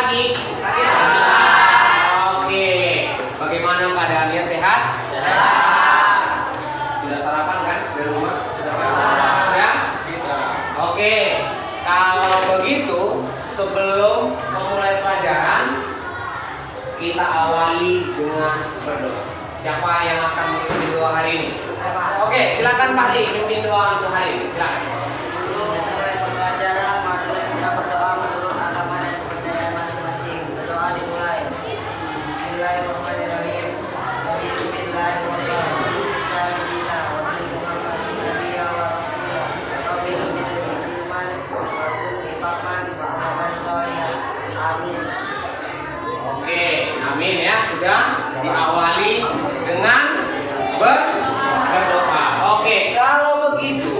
pagi? Oke. Bagaimana keadaannya, sehat? Sudah sarapan kan? Sudah rumah? Sudah kan? Sudah? Oke. Kalau begitu, sebelum memulai pelajaran, kita awali dengan berdoa. Siapa yang akan memimpin doa hari ini? Oke, silakan Pak Li, memimpin doa untuk hari ini. Silakan. Sebelum memulai pembelajaran, mari kita berdoa menurut agama dan kepercayaan masing-masing. Berdoa dimulai. Bismillahirrahmanirrahim. Bismillahirrahmanirrahim. Bismillahirrahmanirrahim. Amin. Oke, amin ya. Sudah diawali dengan berdoa. Oke, kalau begitu,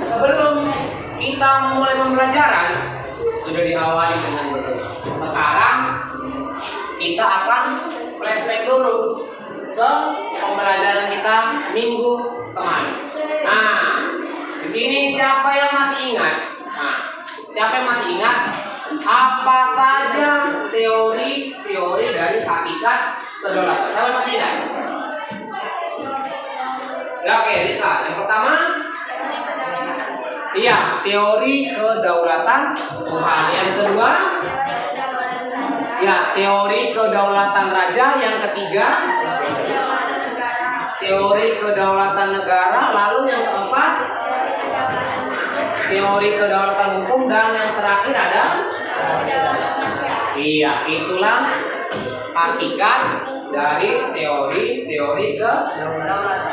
sebelum kita mulai pembelajaran, sudah diawali dengan berdoa. Sekarang kita akan flashback dulu ke pembelajaran kita minggu kemarin. Nah, di sini siapa yang masih ingat? Nah, siapa yang masih ingat apa saja teori dari hakikat kedaulatan? Siapa masih ingat? Ya, oke, Rika. Yang pertama, iya, teori kedaulatan Tuhan. Yang kedua, ya, teori kedaulatan raja. Yang ketiga, teori kedaulatan negara. Lalu yang keempat, teori kedaulatan hukum. Dan yang terakhir ada, iya, itulah hakikat dari teori kedaulatan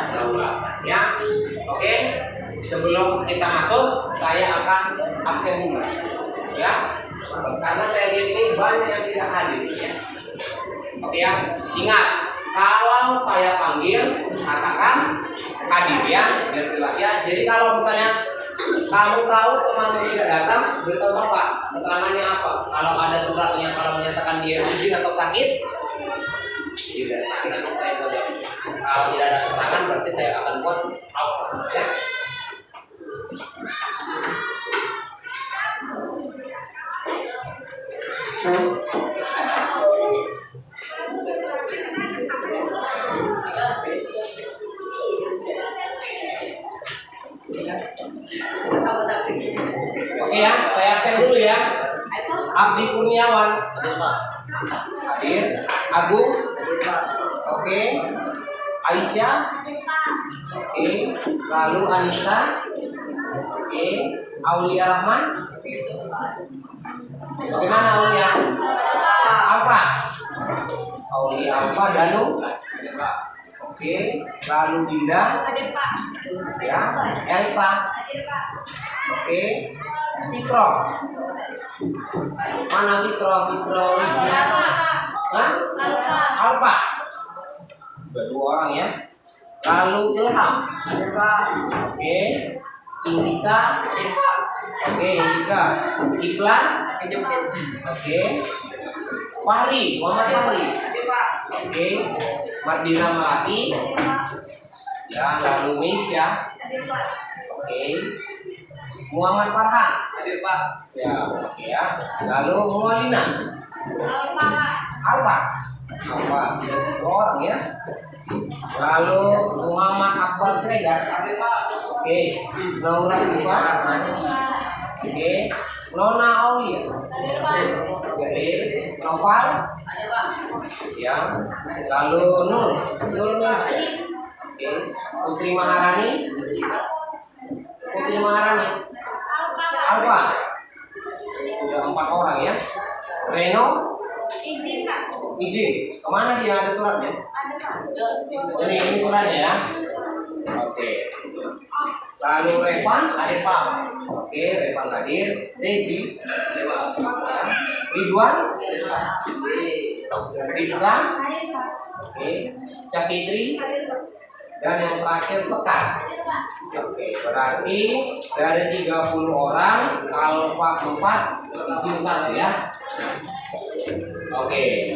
ya. Oke, sebelum kita masuk, saya akan absen dulu ya, karena saya lihat ini banyak yang tidak hadir ya. Oke ya, ingat, kalau saya panggil katakan hadir ya, biar jelas ya. Jadi kalau misalnya kamu tahu temanmu tidak datang, beritahu Bapak keterangannya apa. Kalau ada suratnya, kalau menyatakan dia izin atau sakit, tidak sakit atau saya boleh. Kalau tidak ada keterangan, berarti saya akan buat out ya. Oke ya, saya absen dulu ya. Abdi Kurniawan hadir. Agung, oke. Aisyah, oke. Lalu Anissa, oke. Aulia Rahman, bagaimana Aulia? Alfa, Aulia Alfa. Danu, oke. Lalu Dinda, ya. Elsa, oke. Fitro, mana Fitro? Hah? Alfa. Dua orang ya. Lalu Ilham, oke. Indika, oke. Indika. Iklan, oke. Fahri, Muhammad Fahri, oke. Mardina Melati, ya. Lalu Meisya, oke. Muhammad Farhan, hadir Pak. Siap, oke ya. Lalu Mualina, Alfa, sudah 2 orang ya. Lalu Muhammad Akbar Siregar, hadir Pak. Oke. Naura Siva, oke. Nona Aulia, oke. Noval, ya. Lalu Nur Messi, oke. Putri Maharani, Alfa, sudah 4 orang ya. Reno, izin. Kemana dia? Ada suratnya? Ini suratnya ya. Oke. Lalu Revan, hadir Pak. Oke, Revan hadir. Desi, Ridwan, Rifka, oke. Syafitri, dan yang terakhir Sekar. Oke, berarti dari 30 orang, Alfa 4, izin 1 ya. Oke.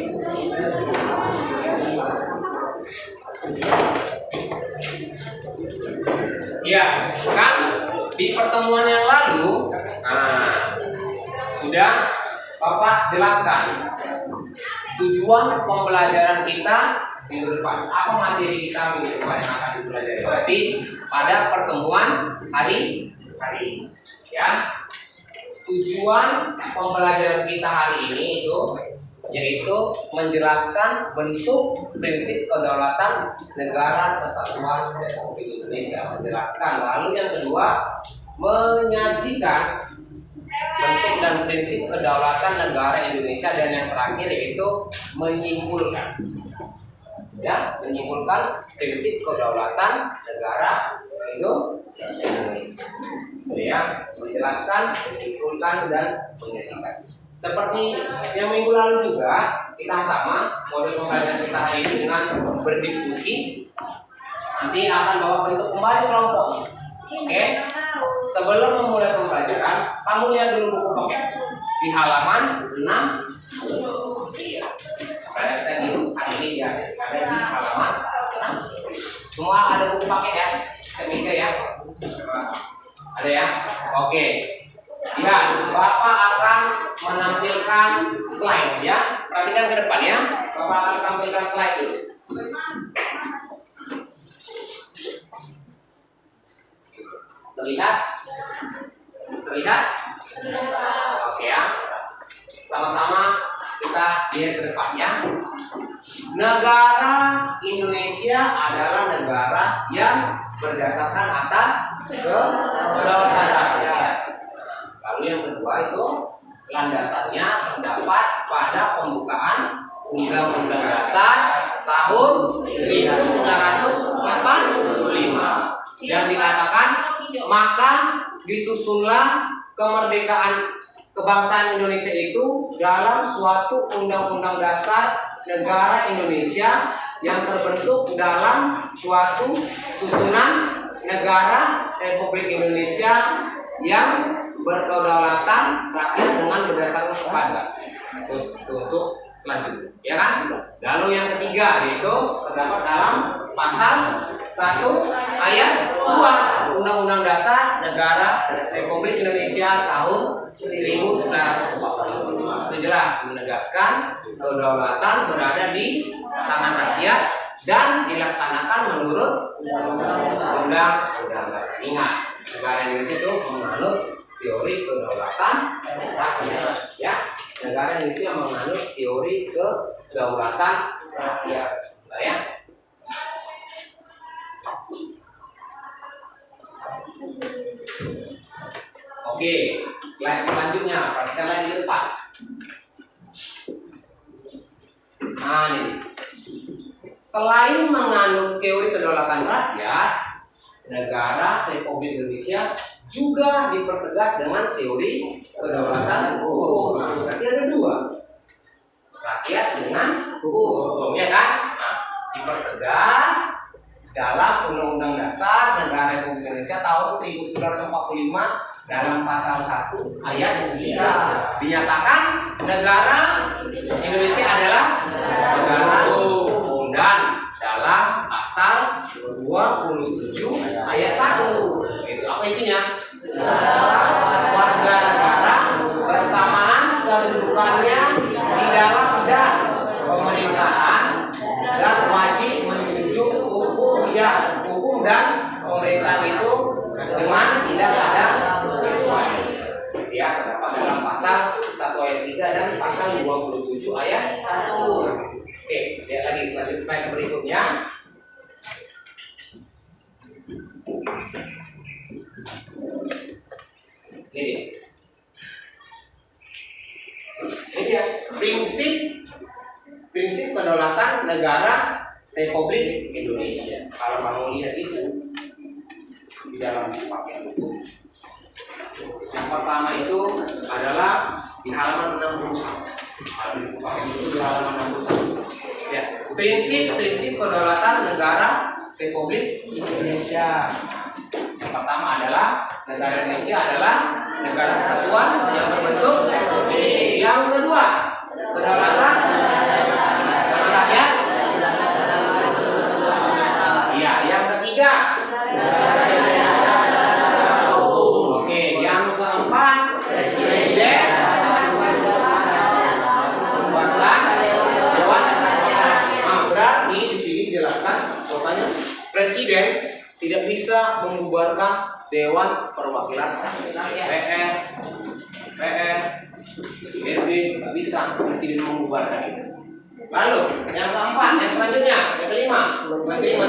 Ya, kan di pertemuan yang lalu sudah Bapak jelaskan tujuan pembelajaran kita minggu depan. Apa materi kita minggu depan yang akan dipelajari? Berarti pada pertemuan hari ini, ya. Tujuan pembelajaran kita hari ini itu yaitu menjelaskan bentuk prinsip kedaulatan negara kesatuan Republik Indonesia. Menjelaskan. Lalu yang kedua, menyajikan bentuk dan prinsip kedaulatan negara Indonesia, dan yang terakhir yaitu menyimpulkan. Ya, menyimpulkan prinsip kedaulatan negara Indonesia. Ya, menjelaskan, menyimpulkan dan menyajikan. Seperti yang minggu lalu juga kita sama model pembelajaran kita hari ini dengan berdiskusi. Nanti akan bawa bentuk kembali kelompoknya. Oke. Sebelum memulai pembelajaran, kamu lihat dulu buku paket di halaman 6. Iya. Pada kita hari ini ya ada di halaman 6. Semua ada buku paket ya. Semika ya. Ada ya? Oke. Ya, Bapak akan menampilkan slide ya. Perhatikan ke depan ya. Bapak akan tampilkan slide dulu. Terlihat? Terlihat? Oke ya. Sama-sama kita lihat ke depan ya. Negara Indonesia adalah negara yang berdasarkan atas kedaulatan rakyat. Lalu yang kedua itu landasannya terdapat pada pembukaan Undang-Undang Dasar tahun 1945 yang dikatakan maka disusunlah kemerdekaan kebangsaan Indonesia itu dalam suatu undang-undang dasar negara Indonesia yang terbentuk dalam suatu susunan negara Republik Indonesia yang berkedaulatan rakyat dengan berdasarkan kepada untuk selanjutnya, ya kan? Lalu yang ketiga yaitu terdapat dalam pasal 1 ayat 2 Undang-Undang Dasar Negara Republik Indonesia tahun 1945. Itu jelas menegaskan kedaulatan berada di tangan rakyat dan dilaksanakan menurut undang-undang dasar. Ingat, negara Indonesia itu menganut teori kedaulatan rakyat, ya. Negara Indonesia menganut teori kedaulatan rakyat, ya. Oke, slide selanjutnya, perhatikan lagi di depan. Nah, ini. Selain menganut teori kedaulatan rakyat, negara Republik Indonesia juga dipertegas dengan teori kedaulatan hukum. Berarti ada dua, rakyat dengan hukum, ya kan? Nah, dipertegas dalam Undang-Undang Dasar Negara Republik Indonesia tahun 1945 dalam pasal 1 ayat 3 dinyatakan negara Indonesia adalah negara hukum, dan dalam pasal 27 ayat 1 itu apa isinya? Warga negara bersamaan kedudukannya di dalam dan pemerintahan dan wajib menjunjung hukum dan pemerintahan itu dengan tidak ada kecuali. Ya, terdapat dalam pasal 1 ayat 3 dan pasal 27 ayat 1. Oke, lihat lagi slide berikutnya. Ini dia prinsip kedaulatan negara Republik Indonesia. Kalau kamu lihat itu di dalam paket buku, yang pertama itu adalah di halaman 61. Paket buku di halaman 61. Ya, prinsip kedaulatan negara Republik Indonesia. Yang pertama adalah negara Indonesia adalah negara kesatuan yang berbentuk republik. Yang kedua, kedaulatan rakyat. Ya, yang ketiga, oke, yang keempat, presiden. tidak bisa membubarkan Dewan Perwakilan DPR, DPRD, nggak bisa presiden membubarkan itu. Lalu yang keempat, yang selanjutnya, yang kelima, menteri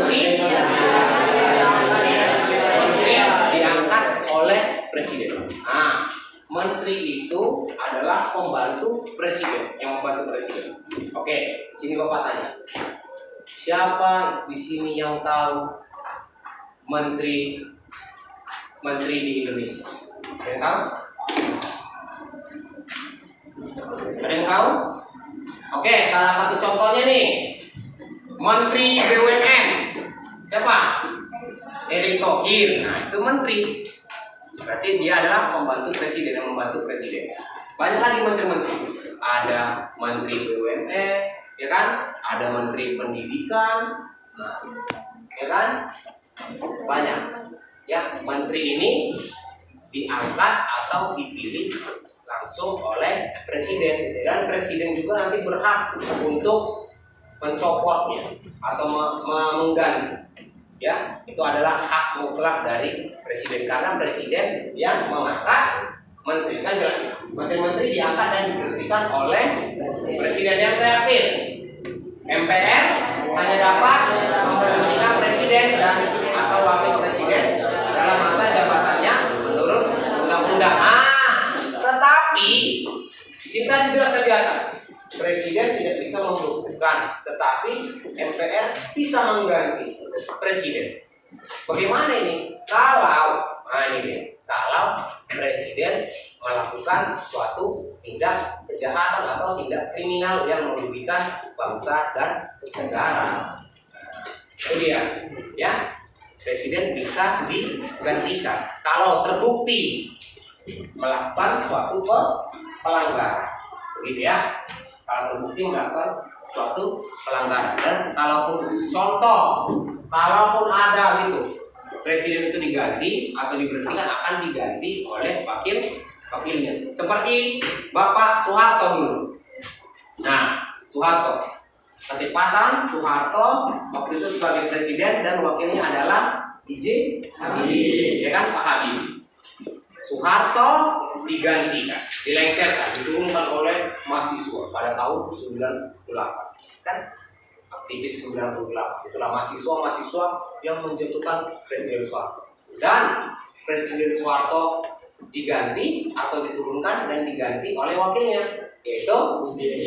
diangkat oleh presiden. Nah, menteri itu adalah pembantu presiden, yang membantu presiden. Oke, sini Bapak tanya. Siapa di sini yang tahu menteri di Indonesia? Ada yang tahu? Ada yang tahu? Oke, salah satu contohnya nih, Menteri BUMN. Siapa? Erick Thohir. Nah, itu menteri. Berarti dia adalah pembantu presiden, yang membantu presiden. Banyak lagi menteri-menteri. Ada Menteri BUMN, ya kan? Ada Menteri Pendidikan, nah, ya kan? Banyak. Ya, menteri ini diangkat atau dipilih langsung oleh presiden, dan presiden juga nanti berhak untuk mencopotnya atau mengganti. Ya, itu adalah hak mutlak dari presiden, karena presiden yang mengangkat menteri. Kan jelas, menteri-menteri diangkat dan diberhentikan oleh presiden. Yang terakhir, MPR hanya dapat memberhentikan presiden dan atau wakil presiden dalam masa jabatannya menurut undang-undang. Tetapi di sini tadi dijelaskan di atas, presiden tidak bisa membubarkan, tetapi MPR bisa mengganti presiden. Bagaimana ini? Kalau presiden melakukan suatu tindak kejahatan atau tindak kriminal yang merugikan bangsa dan negara, itu dia, ya. Presiden bisa digantikan kalau terbukti melakukan suatu pelanggaran, begitu ya. Kalau terbukti melakukan suatu pelanggaran, dan kalaupun ada gitu, presiden itu diganti atau diberhentikan, akan diganti oleh wakilnya. Seperti Bapak Soeharto dulu. Nah, Soeharto, ketepatan Soeharto waktu itu sebagai presiden dan wakilnya adalah I.J. Habibie, ya kan, Pak Habibie. Soeharto digantikan, dilengsarkan, diturunkan oleh mahasiswa pada tahun 98, kan? Aktivis 98, itulah mahasiswa yang menjatuhkan Presiden Soeharto. Dan Presiden Soeharto diganti atau diturunkan dan diganti oleh wakilnya, yaitu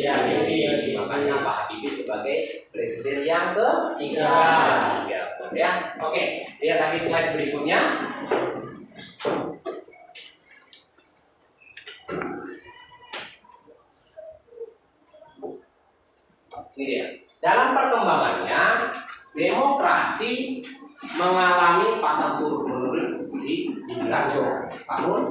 Habibie. Makanya Pak Habibie sebagai presiden yang ketiga. Ya, oke. Lihat lagi slide berikutnya. Ini dia. Dalam perkembangannya, demokrasi mengalami pasang surut menurun di Lajo tahun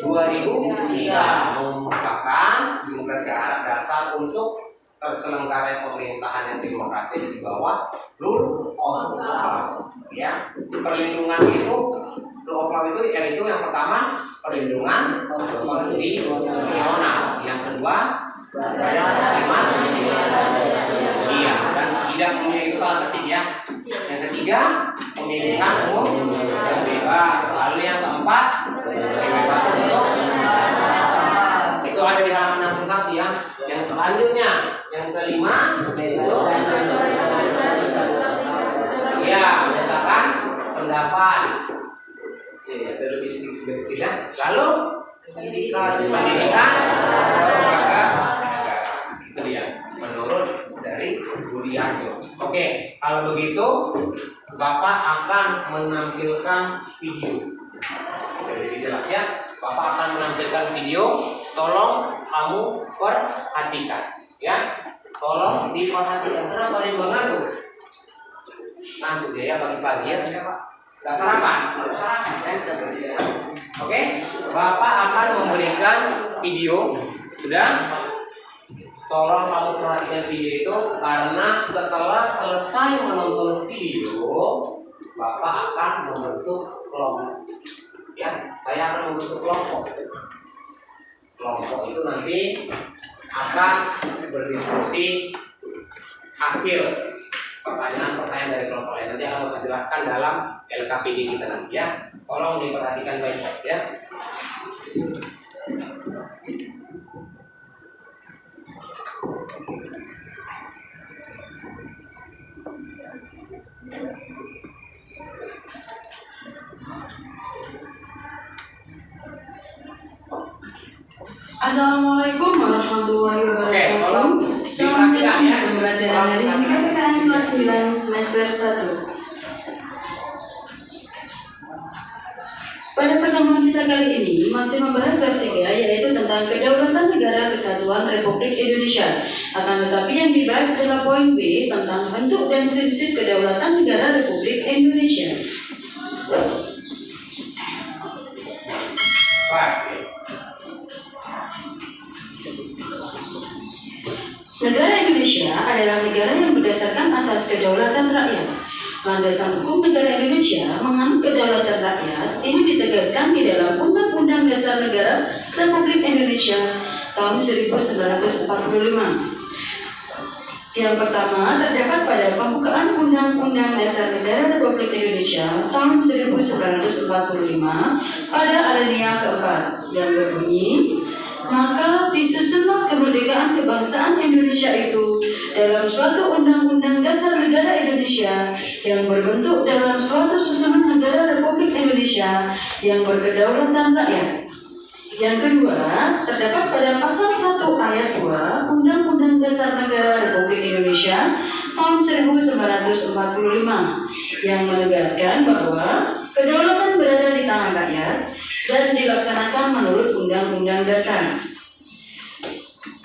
2003, merupakan demokrasi dasar untuk terselenggaranya pemerintahan yang demokratis di bawah rule of law. Ya, perlindungan itu, rule of law itu yang pertama perlindungan konstitusional, yang kedua kehakiman, iya, dan tidak memiliki salah ketiga. Yang ketiga, pemilihan umum yang bebas. Lalu yang keempat, kebebasan untuk itu ada di halaman 61 ya. Yang selanjutnya, yang kelima, itu ya, berdasarkan pendapat. Ya, lebih sedikit kecil ya. Lalu pendidikan itu dia, menurut dari Budianto. Oke, kalau begitu Bapak akan menampilkan video. Jadi jelas ya, Bapak akan menampilkan video. Tolong kamu perhatikan, ya. Tolong diperhatikan. Kenapa dia mengantuk? Ngantuk dia ya pagi-pagi ya, Pak. Gak sarapan, ya. Oke, Bapak akan memberikan video. Sudah? Tolong kamu perhatikan video itu, karena setelah selesai menonton video, Bapak akan membentuk kelompok. Ya, saya akan membentuk kelompok. Kelompok itu nanti akan berdiskusi hasil pertanyaan-pertanyaan dari kelompok lain. Nanti akan jelaskan dalam LKPD kita nanti ya. Tolong diperhatikan baik-baik ya. Assalamualaikum warahmatullahi wabarakatuh. Selamat datang di pembelajaran dari PPKN kelas 9 semester 1. Pada pertemuan kita kali ini masih membahas bab 3, yaitu tentang kedaulatan negara kesatuan Republik Indonesia. Akan tetapi yang dibahas adalah poin B tentang bentuk dan prinsip kedaulatan negara Republik Indonesia. Negara Indonesia adalah negara yang berdasarkan atas kedaulatan rakyat. Landasan hukum negara Indonesia menganut kedaulatan rakyat ini ditegaskan di dalam Undang-Undang Dasar Negara Republik Indonesia tahun 1945. Yang pertama terdapat pada pembukaan Undang-Undang Dasar Negara Republik Indonesia tahun 1945 pada alinea keempat yang berbunyi, maka disusunlah kemerdekaan kebangsaan Indonesia itu dalam suatu Undang-Undang Dasar Negara Indonesia yang berbentuk dalam suatu susunan negara Republik Indonesia yang berkedaulatan rakyat. Yang kedua, terdapat pada pasal 1 ayat 2 Undang-Undang Dasar Negara Republik Indonesia tahun 1945 yang menegaskan bahwa kedaulatan berada di tangan rakyat dan dilaksanakan menurut Undang-Undang Dasar.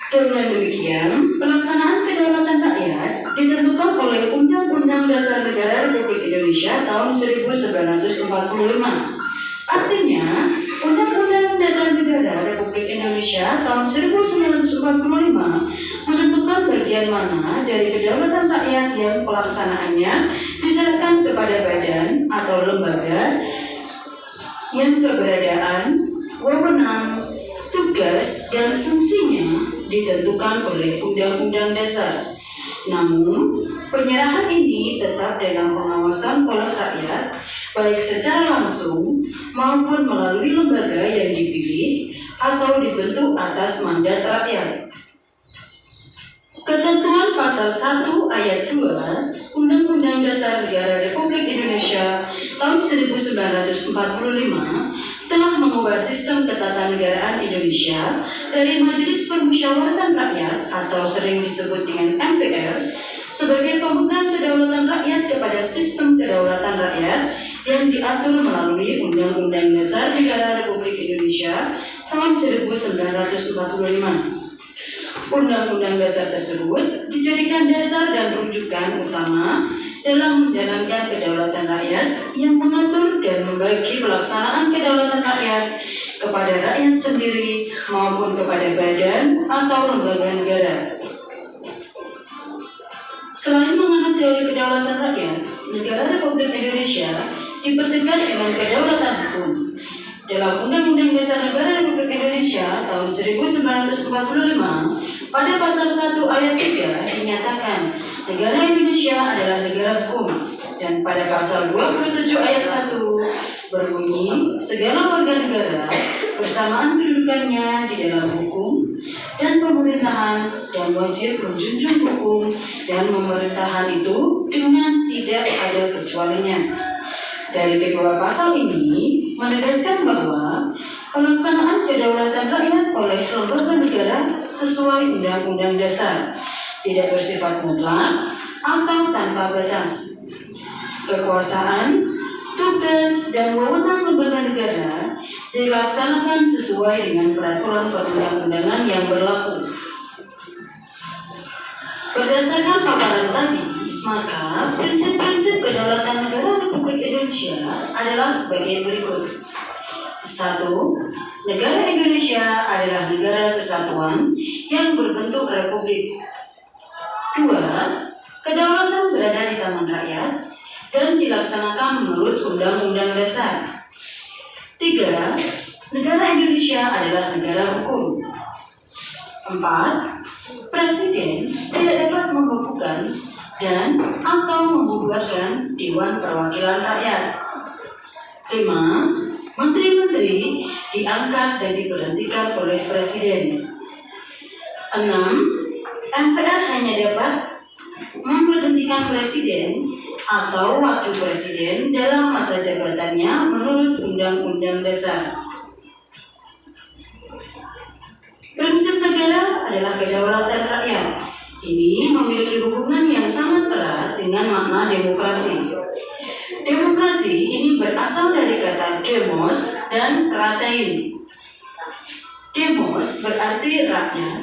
Dengan demikian, pelaksanaan kedaulatan rakyat ditentukan oleh Undang-Undang Dasar Negara Republik Indonesia tahun 1945. Artinya, Undang-Undang Dasar Negara Republik Indonesia tahun 1945 menentukan bagian mana dari kedaulatan rakyat yang pelaksanaannya diserahkan kepada badan atau lembaga yang keberadaan, wewenang, tugas, dan fungsinya ditentukan oleh Undang-Undang Dasar. Namun, penyerahan ini tetap dalam pengawasan oleh rakyat, baik secara langsung maupun melalui lembaga yang dipilih atau dibentuk atas mandat rakyat. Ketentuan pasal 1 ayat 2 Undang-Undang Dasar Negara Republik Indonesia tahun 1945 telah mengubah sistem ketatanegaraan Indonesia dari Majelis Permusyawaratan Rakyat atau sering disebut dengan MPR sebagai pemegang kedaulatan rakyat kepada sistem kedaulatan rakyat yang diatur melalui Undang-Undang Dasar Negara Republik Indonesia tahun 1945. Undang-undang dasar tersebut dijadikan dasar dan rujukan utama dalam menjalankan kedaulatan rakyat yang mengatur dan membagi pelaksanaan kedaulatan rakyat kepada rakyat sendiri maupun kepada badan atau lembaga negara. Selain menganut teori kedaulatan rakyat, negara Republik Indonesia dipertegas dengan kedaulatan hukum. Dalam Undang-Undang Dasar Negara Republik Indonesia tahun 1945, pada pasal 1 ayat 3 dinyatakan negara Indonesia adalah negara hukum, dan pada pasal 27 ayat 1 berbunyi segala warga negara bersamaan kedudukannya di dalam hukum dan pemerintahan dan wajib menjunjung hukum dan pemerintahan itu dengan tidak ada kecualinya. Dari kedua pasal ini menegaskan bahwa pelaksanaan kedaulatan rakyat oleh lembaga negara sesuai Undang-Undang Dasar tidak bersifat mutlak atau tanpa batas. Kekuasaan, tugas, dan wewenang lembaga negara dilaksanakan sesuai dengan peraturan perundang-undangan yang berlaku. Berdasarkan paparan tadi, maka prinsip-prinsip kedaulatan negara Republik Indonesia adalah sebagai berikut. 1. Negara Indonesia adalah negara kesatuan yang berbentuk republik. 2. Kedaulatan berada di tangan rakyat dan dilaksanakan menurut Undang-Undang Dasar. 3. Negara Indonesia adalah negara hukum. 4. Presiden tidak dapat membekukan dan atau membubarkan Dewan Perwakilan Rakyat. 5. Menteri-menteri diangkat dan diberhentikan oleh Presiden. 6. MPR hanya dapat memberhentikan Presiden atau Wakil Presiden dalam masa jabatannya menurut Undang-Undang Dasar. Prinsip negara adalah kedaulatan rakyat. Ini memiliki hubungan yang sangat erat dengan makna demokrasi. Demokrasi ini berasal dari kata demos dan kratein. Demos berarti rakyat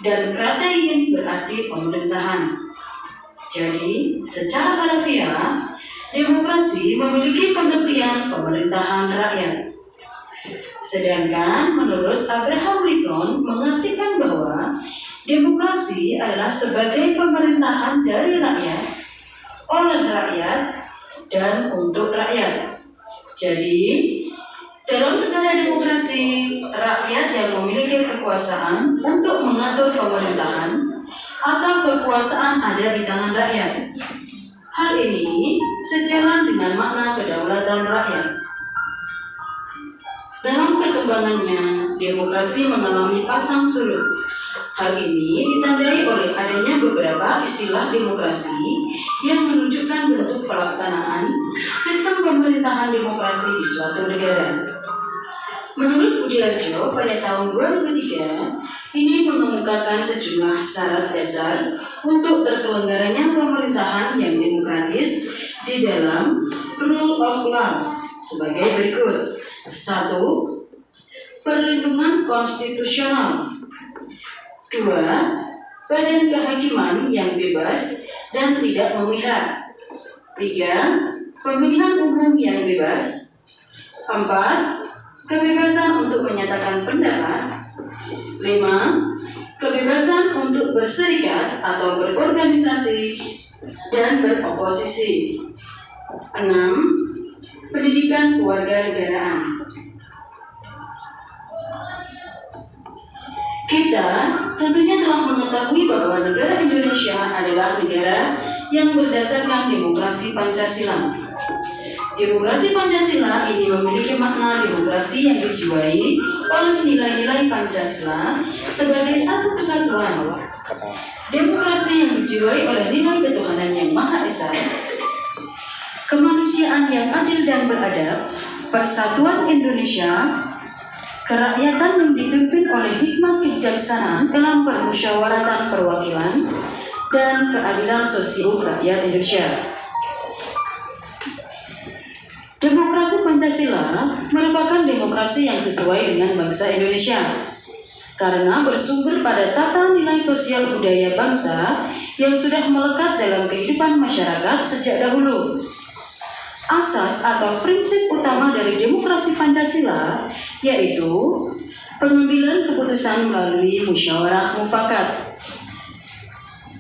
dan kratein berarti pemerintahan. Jadi, secara harfiah, demokrasi memiliki pengertian pemerintahan rakyat. Sedangkan menurut Abraham Lincoln mengartikan bahwa demokrasi adalah sebagai pemerintahan dari rakyat, oleh rakyat, dan untuk rakyat. Jadi, dalam negara demokrasi, rakyat yang memiliki kekuasaan untuk mengatur pemerintahan atau kekuasaan ada di tangan rakyat. Hal ini sejalan dengan makna kedaulatan rakyat. Dalam perkembangannya, demokrasi mengalami pasang surut. Hal ini ditandai oleh adanya beberapa istilah demokrasi yang menunjukkan bentuk pelaksanaan sistem pemerintahan demokrasi di suatu negara. Menurut Budiarjo pada tahun 2003, ini mengemukakan sejumlah syarat dasar untuk terselenggaranya pemerintahan yang demokratis di dalam rule of law sebagai berikut. 1. Perlindungan konstitusional. 2. Badan kehakiman yang bebas dan tidak memihak. 3. Pemilihan umum yang bebas. 4. Kebebasan untuk menyatakan pendapat. 5. Kebebasan untuk berserikat atau berorganisasi dan beroposisi. 6. Pendidikan kewarganegaraan. Kita tentunya telah mengetahui bahwa negara Indonesia adalah negara yang berdasarkan demokrasi Pancasila. Demokrasi Pancasila ini memiliki makna demokrasi yang dijiwai oleh nilai-nilai Pancasila sebagai satu kesatuan. Demokrasi yang dijiwai oleh nilai ketuhanan yang Maha Esa, kemanusiaan yang adil dan beradab, persatuan Indonesia, kerakyatan yang dipimpin oleh hikmat kebijaksanaan dalam permusyawaratan perwakilan, dan keadilan sosial rakyat Indonesia. Demokrasi Pancasila merupakan demokrasi yang sesuai dengan bangsa Indonesia karena bersumber pada tata nilai sosial budaya bangsa yang sudah melekat dalam kehidupan masyarakat sejak dahulu. Asas atau prinsip utama dari demokrasi Pancasila yaitu pengambilan keputusan melalui musyawarah mufakat.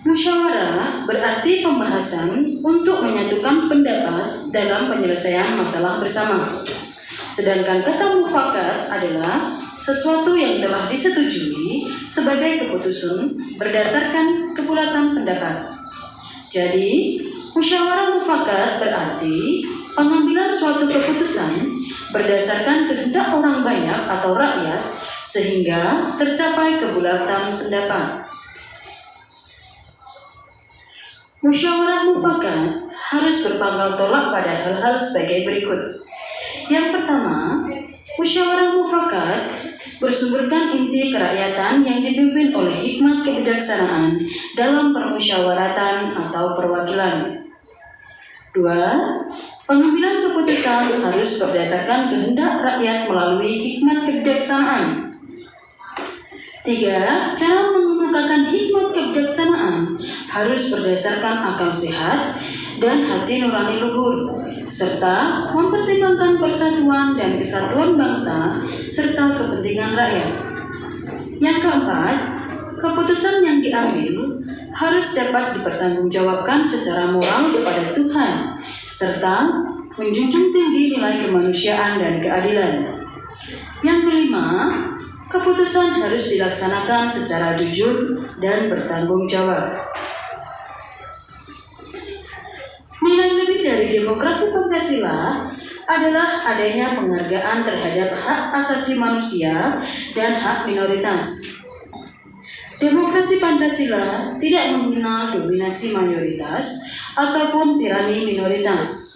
Musyawarah berarti pembahasan untuk menyatukan pendapat dalam penyelesaian masalah bersama. Sedangkan kata mufakat adalah sesuatu yang telah disetujui sebagai keputusan berdasarkan kebulatan pendapat. Jadi, musyawarah mufakat berarti pengambilan suatu keputusan berdasarkan kehendak orang banyak atau rakyat sehingga tercapai kebulatan pendapat. Musyawarah mufakat harus berpangkal tolak pada hal-hal sebagai berikut. Yang pertama, musyawarah mufakat bersumberkan inti kerakyatan yang dipimpin oleh hikmat kebijaksanaan dalam permusyawaratan atau perwakilan. 2. Pengambilan keputusan harus berdasarkan kehendak rakyat melalui hikmat kebijaksanaan. 3. Cara mengemukakan hikmat kebijaksanaan harus berdasarkan akal sehat dan hati nurani luhur, serta mempertimbangkan persatuan dan kesatuan bangsa serta kepentingan rakyat. Yang keempat, keputusan yang diambil harus dapat dipertanggungjawabkan secara moral kepada Tuhan, serta menjunjung tinggi nilai kemanusiaan dan keadilan. Yang kelima, keputusan harus dilaksanakan secara jujur dan bertanggung jawab. dari demokrasi Pancasila adalah adanya penghargaan terhadap hak asasi manusia dan hak minoritas. Demokrasi Pancasila tidak mengenal dominasi mayoritas ataupun tirani minoritas.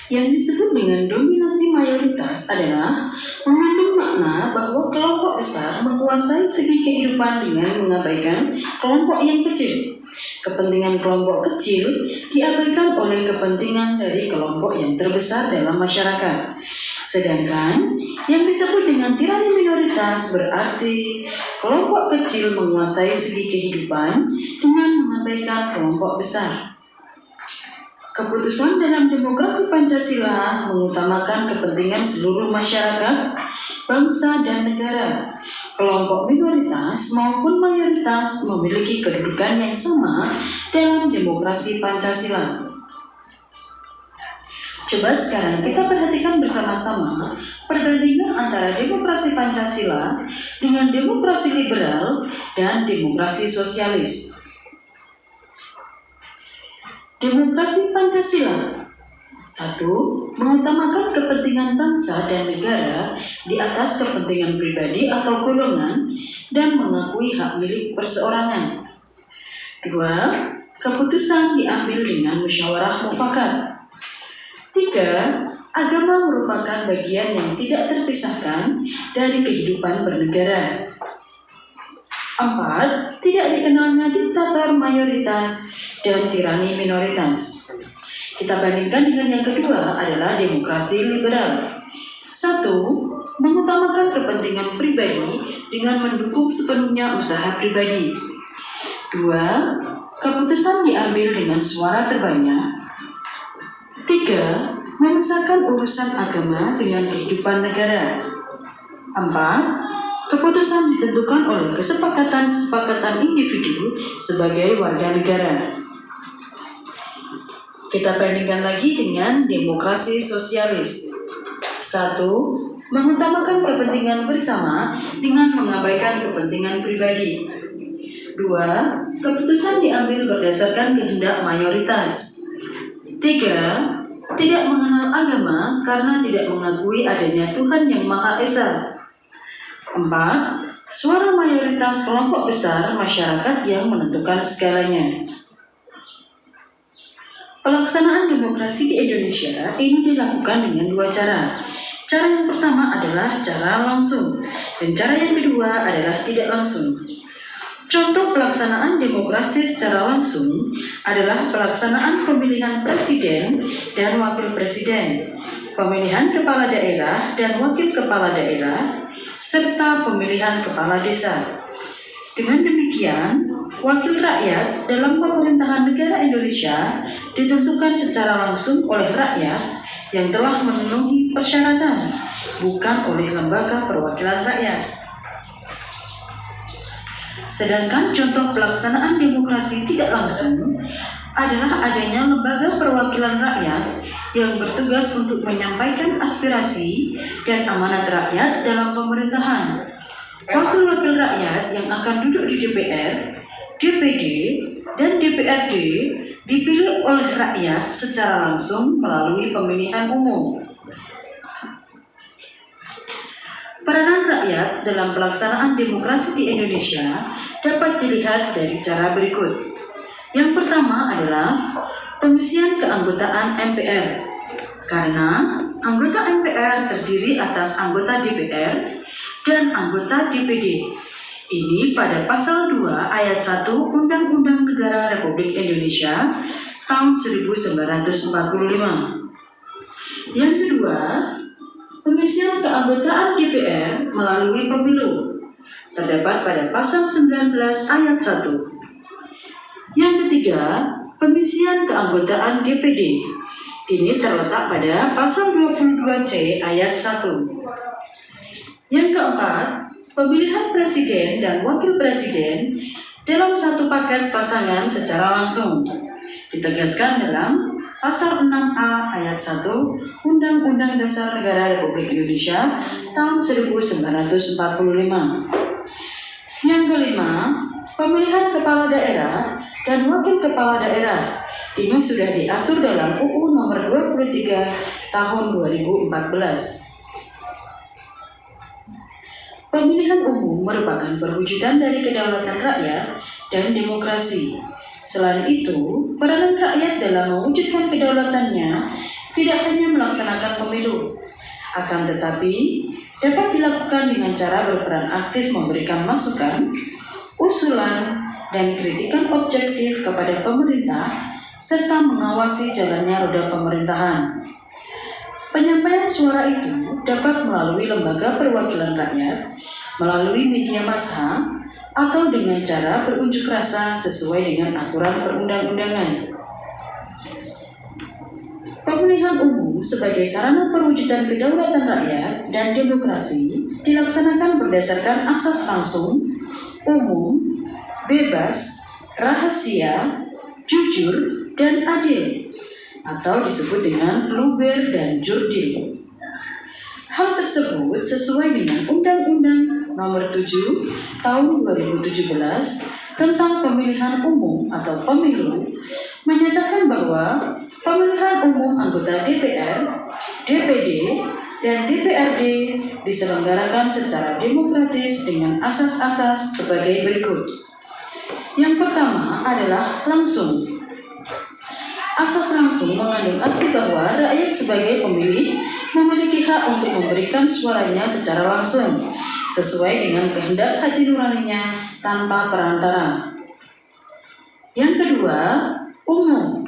Yang disebut dengan dominasi mayoritas adalah mengandung makna bahwa kelompok besar menguasai segi kehidupan dengan mengabaikan kelompok yang kecil. Kepentingan kelompok kecil diabaikan oleh kepentingan dari kelompok yang terbesar dalam masyarakat. Sedangkan yang disebut dengan tirani minoritas berarti kelompok kecil menguasai segi kehidupan dengan mengabaikan kelompok besar. Keputusan dalam demokrasi Pancasila mengutamakan kepentingan seluruh masyarakat, bangsa, dan negara. Kelompok minoritas maupun mayoritas memiliki kedudukan yang sama dalam demokrasi Pancasila. Coba sekarang kita perhatikan bersama-sama perbandingan antara demokrasi Pancasila dengan demokrasi liberal dan demokrasi sosialis. Demokrasi Pancasila 1. Mengutamakan kepentingan bangsa dan negara di atas kepentingan pribadi atau golongan dan mengakui hak milik perseorangan. 2. Keputusan diambil dengan musyawarah mufakat. 3. Agama merupakan bagian yang tidak terpisahkan dari kehidupan bernegara. 4. Tidak dikenalnya diktator mayoritas dan tirani minoritas. Kita bandingkan dengan yang kedua adalah demokrasi liberal. 1. Mengutamakan kepentingan pribadi dengan mendukung sepenuhnya usaha pribadi. 2. Keputusan diambil dengan suara terbanyak. 3. Memisahkan urusan agama dengan kehidupan negara. 4. Keputusan ditentukan oleh kesepakatan individu sebagai warga negara. Kita bandingkan lagi dengan demokrasi sosialis. 1. Mengutamakan kepentingan bersama dengan mengabaikan kepentingan pribadi. 2. Keputusan diambil berdasarkan kehendak mayoritas. 3. Tidak mengenal agama karena tidak mengakui adanya Tuhan yang Maha Esa. 4. Suara mayoritas kelompok besar masyarakat yang menentukan segalanya. Pelaksanaan demokrasi di Indonesia ini dilakukan dengan dua cara. Cara yang pertama adalah cara langsung, dan cara yang kedua adalah tidak langsung. Contoh pelaksanaan demokrasi secara langsung adalah pelaksanaan pemilihan presiden dan wakil presiden, pemilihan kepala daerah dan wakil kepala daerah, serta pemilihan kepala desa. Dengan demikian, wakil rakyat dalam pemerintahan negara Indonesia ditentukan secara langsung oleh rakyat yang telah memenuhi persyaratan, bukan oleh lembaga perwakilan rakyat. Sedangkan contoh pelaksanaan demokrasi tidak langsung adalah adanya lembaga perwakilan rakyat yang bertugas untuk menyampaikan aspirasi dan amanat rakyat dalam pemerintahan. Wakil-wakil rakyat yang akan duduk di DPR, DPD, dan DPRD dipilih oleh rakyat secara langsung melalui pemilihan umum. Peranan rakyat dalam pelaksanaan demokrasi di Indonesia dapat dilihat dari cara berikut. Yang pertama adalah pengisian keanggotaan MPR. Karena anggota MPR terdiri atas anggota DPR dan anggota DPD. Ini pada pasal 2 ayat 1 Undang-Undang Negara Republik Indonesia tahun 1945. Yang kedua, pengisian keanggotaan DPR melalui pemilu. Terdapat pada pasal 19 ayat 1. Yang ketiga, pengisian keanggotaan DPD. Ini terletak pada pasal 22C ayat 1. Yang keempat, pemilihan presiden dan wakil presiden dalam satu paket pasangan secara langsung ditegaskan dalam pasal 6A ayat 1 Undang-Undang Dasar Negara Republik Indonesia tahun 1945. Yang kelima, pemilihan kepala daerah dan wakil kepala daerah Ini sudah diatur dalam UU Nomor 23 Tahun 2014. Pemilihan umum merupakan perwujudan dari kedaulatan rakyat dan demokrasi. Selain itu, peranan rakyat dalam mewujudkan kedaulatannya tidak hanya melaksanakan pemilu, akan tetapi dapat dilakukan dengan cara berperan aktif memberikan masukan, usulan, dan kritikan objektif kepada pemerintah, serta mengawasi jalannya roda pemerintahan. Penyampaian suara itu dapat melalui lembaga perwakilan rakyat, melalui media massa, atau dengan cara berunjuk rasa sesuai dengan aturan perundang-undangan. Pemilihan umum sebagai sarana perwujudan kedaulatan rakyat dan demokrasi dilaksanakan berdasarkan asas langsung, umum, bebas, rahasia, jujur, dan adil, atau disebut dengan luber dan jurdil. Hal tersebut sesuai dengan Undang-Undang Nomor 7 Tahun 2017 tentang Pemilihan Umum atau Pemilu menyatakan bahwa pemilihan umum anggota DPR, DPD, dan DPRD diselenggarakan secara demokratis dengan asas-asas sebagai berikut. Yang pertama adalah langsung. Asas langsung mengandung arti bahwa rakyat sebagai pemilih memiliki hak untuk memberikan suaranya secara langsung, sesuai dengan kehendak hati nuraninya tanpa perantara. Yang kedua, umum.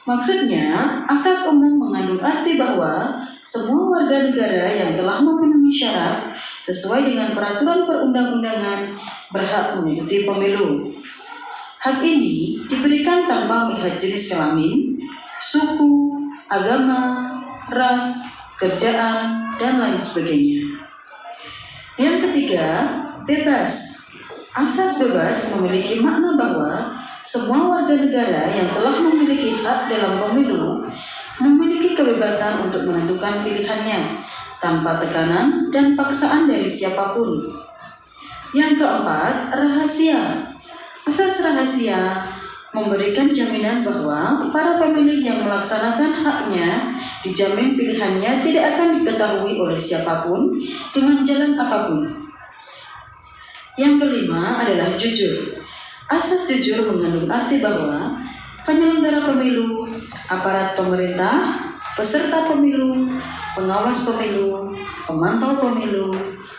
Maksudnya, asas umum mengandung arti bahwa semua warga negara yang telah memenuhi syarat sesuai dengan peraturan perundang-undangan berhak mengikuti pemilu. Hak ini diberikan tanpa melihat jenis kelamin, suku, agama, ras, kerjaan, dan lain sebagainya. Yang ketiga, bebas. Asas bebas memiliki makna bahwa semua warga negara yang telah memiliki hak dalam pemilu memiliki kebebasan untuk menentukan pilihannya tanpa tekanan dan paksaan dari siapapun. Yang keempat, rahasia. Asas rahasia memberikan jaminan bahwa para pemilih yang melaksanakan haknya dijamin pilihannya tidak akan diketahui oleh siapapun dengan jalan apapun. Yang kelima adalah jujur. Asas jujur mengandung arti bahwa penyelenggara pemilu, aparat pemerintah, peserta pemilu, pengawas pemilu, pemantau pemilu,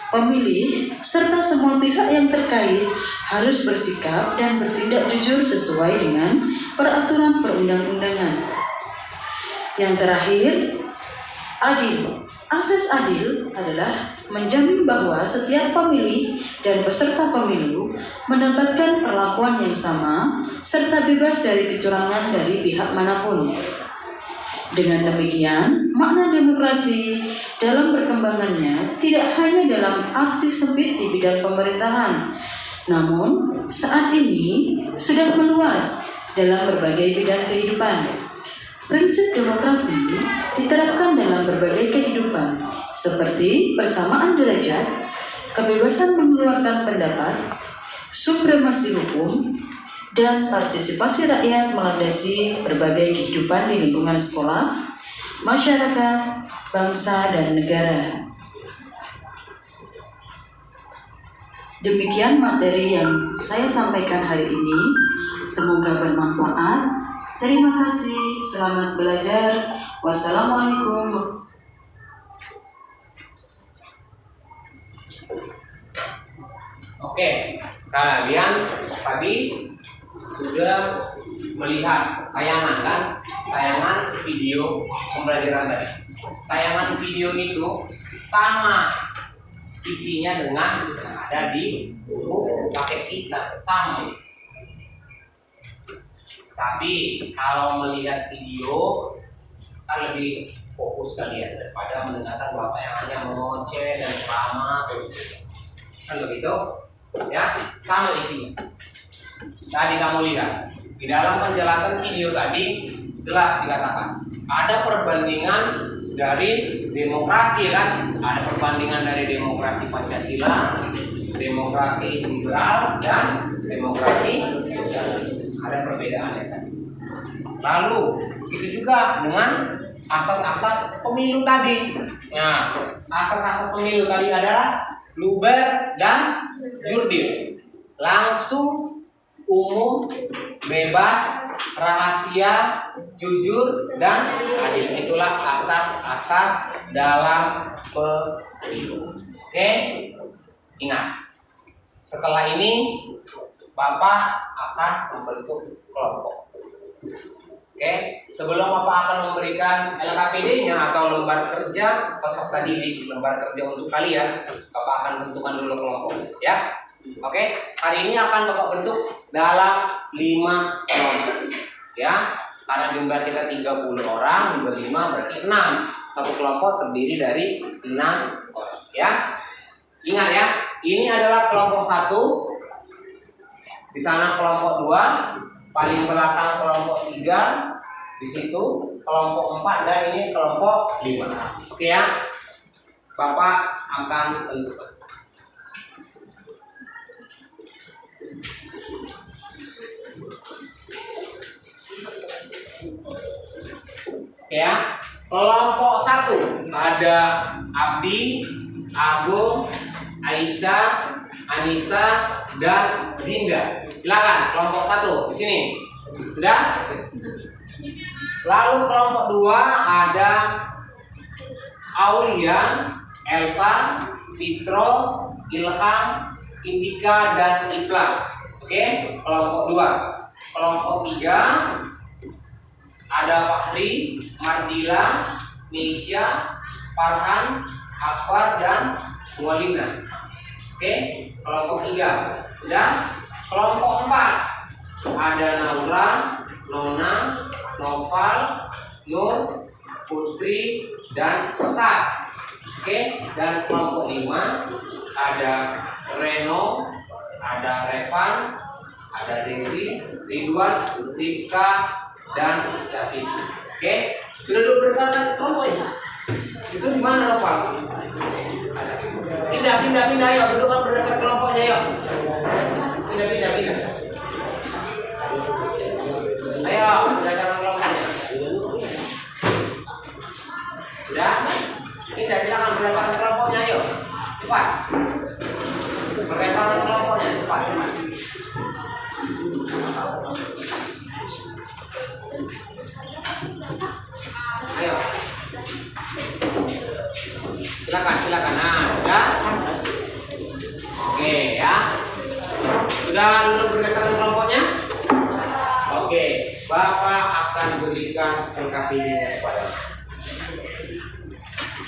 pemilih, serta semua pihak yang terkait harus bersikap dan bertindak jujur sesuai dengan peraturan perundang-undangan. Yang terakhir, adil. Asas adil adalah menjamin bahwa setiap pemilih dan peserta pemilu mendapatkan perlakuan yang sama serta bebas dari kecurangan dari pihak manapun. Dengan demikian, makna demokrasi dalam perkembangannya tidak hanya dalam arti sempit di bidang pemerintahan, namun saat ini sudah meluas dalam berbagai bidang kehidupan. Prinsip demokrasi diterapkan dalam berbagai kehidupan, seperti persamaan derajat, kebebasan mengeluarkan pendapat, supremasi hukum, dan partisipasi rakyat melandasi berbagai kehidupan di lingkungan sekolah, masyarakat, bangsa, dan negara. Demikian materi yang saya sampaikan hari ini. Semoga bermanfaat. Terima kasih. Selamat belajar. Wassalamualaikum. Oke, kalian tadi sudah melihat tayangan kan? Tayangan video pembelajaran tadi. Tayangan video itu sama isinya dengan yang ada di buku paket kita, sama. Tapi kalau melihat video kan lebih fokus kalian daripada mendengarkan bapak yang hanya mengoceh dan ceramah terus. Kan begitu? Ya, sama isinya. Tadi kamu lihat di dalam penjelasan video tadi jelas dikatakan ada perbandingan dari demokrasi kan, ada perbandingan dari demokrasi Pancasila, demokrasi liberal, dan demokrasi sosialis. Ada perbedaannya kan. Lalu itu juga dengan asas-asas pemilu tadi. Nah, asas-asas pemilu tadi adalah luber dan jurdil. Langsung, umum, bebas, rahasia, jujur, dan adil. Itulah asas-asas dalam pemilu. Oke, ingat. Setelah ini Bapak akan membentuk kelompok. Oke, sebelum Bapak akan memberikan LKPD-nya atau lembar kerja peserta didik, lembar kerja untuk kalian, Bapak akan tentukan dulu kelompok, ya. Oke, hari ini akan Bapak bentuk dalam 5 kelompok, ya. Karena jumlah kita 30 orang, juga 5 berarti 6. Satu kelompok terdiri dari 6 orang, ya. Ingat ya, ini adalah kelompok 1. Di sana kelompok 2, paling belakang kelompok 3, di situ kelompok 4, dan ini kelompok 5. Oke ya, Bapak akan tentukan. Oke ya, kelompok 1 ada Abdi, Agung, Aisyah, Anissa, dan Dinda. Silakan kelompok 1 di sini. Sudah? Lalu kelompok 2 ada Aulia, Elsa, Fitro, Ilham, Indika, dan Iqbal. Oke, kelompok 2. Kelompok 3 ada Fahri, Mardila, Nisha, Farhan, Akbar, dan Mualina. Oke, kelompok 3. Sudah? Kelompok 4 ada Naura, Nona, Noval, Nur, Putri, dan Sekar. Oke, dan kelompok 5 ada Reno, ada Revan, ada Desi, Ridwan, Rifka, dan Syakib. Oke, sudah duduk bersama kelompok ini. Itu di mana Noval? Pindah ya, duduk berdasar kelompoknya ya. Pindah. Ayo, berdasarkan kelompoknya. Sudah? Pindah, silakan berdasarkan kelompoknya, ayo. Cepat. Berdasarkan kelompoknya, cepat. Ayo. Silakan. Nah, sudah? Oke, ya. Sudah dulu berdasarkan kelompoknya? Oke, Bapak akan berikan LKPD-nya kepada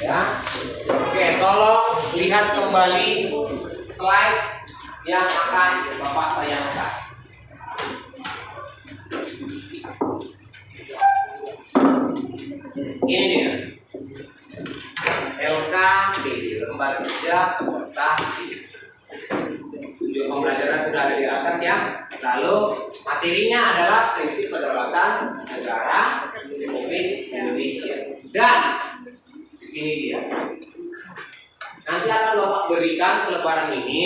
ya. Oke, tolong lihat kembali slide yang akan Bapak tayangkan. Ini dia. LKPD, lembar kerja peserta didik. Tujuan pembelajaran sudah ada di atas ya. Lalu materinya adalah prinsip kedaulatan negara Republik Indonesia. Dan di sini dia. Nanti akan Bapak berikan selebaran ini.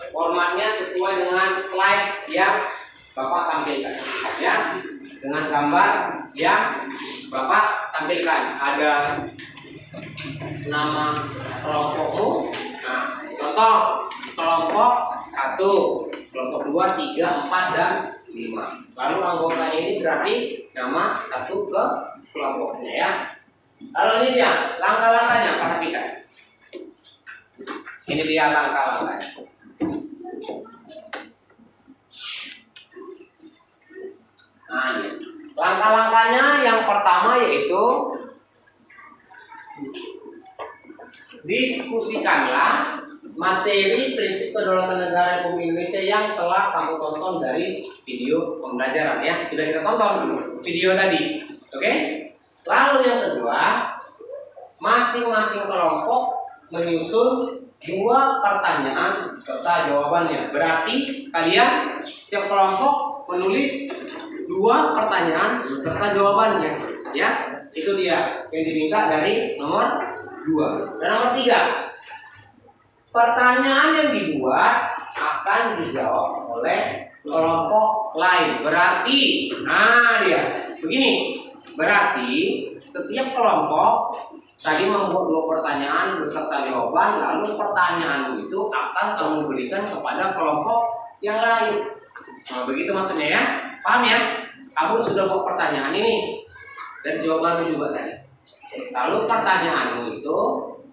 Formatnya sesuai dengan slide yang Bapak tampilkan, ya. Dengan gambar yang Bapak tampilkan. Ada nama kelompokmu. Nah, contoh kelompok 1, kelompok 2, 3, 4, dan 5. Lalu anggotanya ini berarti nama satu ke kelompoknya ya. Lalu ini dia langkah-langkahnya, perhatikan. Ini dia langkah-langkahnya. Nah, ini. Langkah-langkahnya yang pertama yaitu diskusikanlah materi prinsip kedaulatan negara Republik Indonesia yang telah kamu tonton dari video pembelajaran ya. Sudah kita tonton video tadi. Oke? Lalu yang kedua, masing-masing kelompok menyusun 2 pertanyaan serta jawabannya. Berarti kalian setiap kelompok menulis 2 pertanyaan beserta jawabannya ya. Itu dia yang diminta dari nomor 2. Dan nomor 3, pertanyaan yang dibuat akan dijawab oleh kelompok lain. Berarti, dia begini. Berarti setiap kelompok tadi membuat 2 pertanyaan beserta jawaban, lalu pertanyaan itu akan kamu berikan kepada kelompok yang lain. Nah, begitu maksudnya ya. Paham ya? Kamu sudah buat pertanyaan ini dan jawabannya juga tadi. Lalu pertanyaanmu itu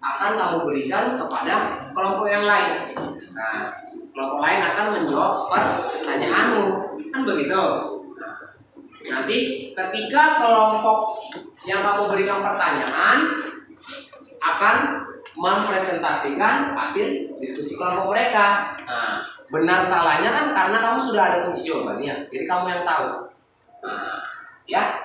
akan kamu berikan kepada kelompok yang lain. Nah, kelompok lain akan menjawab pertanyaanmu. Kan begitu? Nah, nanti ketika kelompok yang kamu berikan pertanyaan akan mempresentasikan hasil diskusi kelompok mereka. Nah, benar salahnya kan karena kamu sudah ada kunci jawabannya, jadi kamu yang tahu. Nah, ya.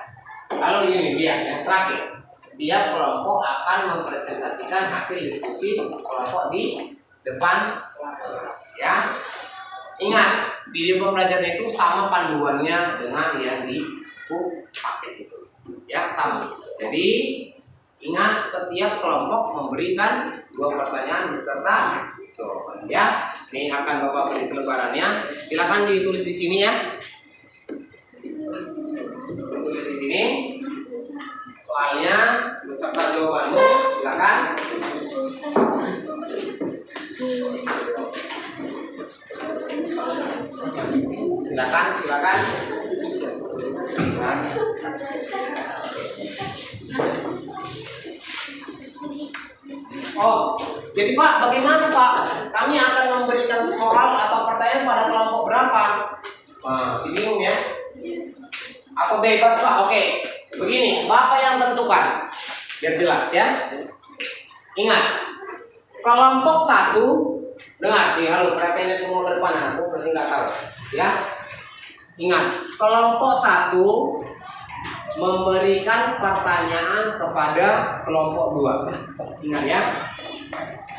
Lalu ini dia yang terakhir. Setiap kelompok akan mempresentasikan hasil diskusi kelompok di depan kelas. Ya. Ingat, video pembelajaran itu sama panduannya dengan yang di buku paket itu. Ya, sama. Jadi ingat, setiap kelompok memberikan 2 pertanyaan beserta jawaban. Ya, ini akan Bapak beri selebarannya. Silakan ditulis di sini ya. Tulis di sini. Soalnya beserta jawabanmu. Silakan. Silakan. Oh, jadi Pak, bagaimana Pak? Kami akan memberikan soal atau pertanyaan pada kelompok berapa? Nah, bingung ya? Apa bebas Pak? Oke, begini, Bapak yang tentukan, biar jelas ya. Ingat, kelompok 1, dengar, halo, perhatiannya semua ke depan, aku berarti nggak tahu, ya. Ingat, kelompok 1 memberikan pertanyaan kepada kelompok 2. Ingat ya,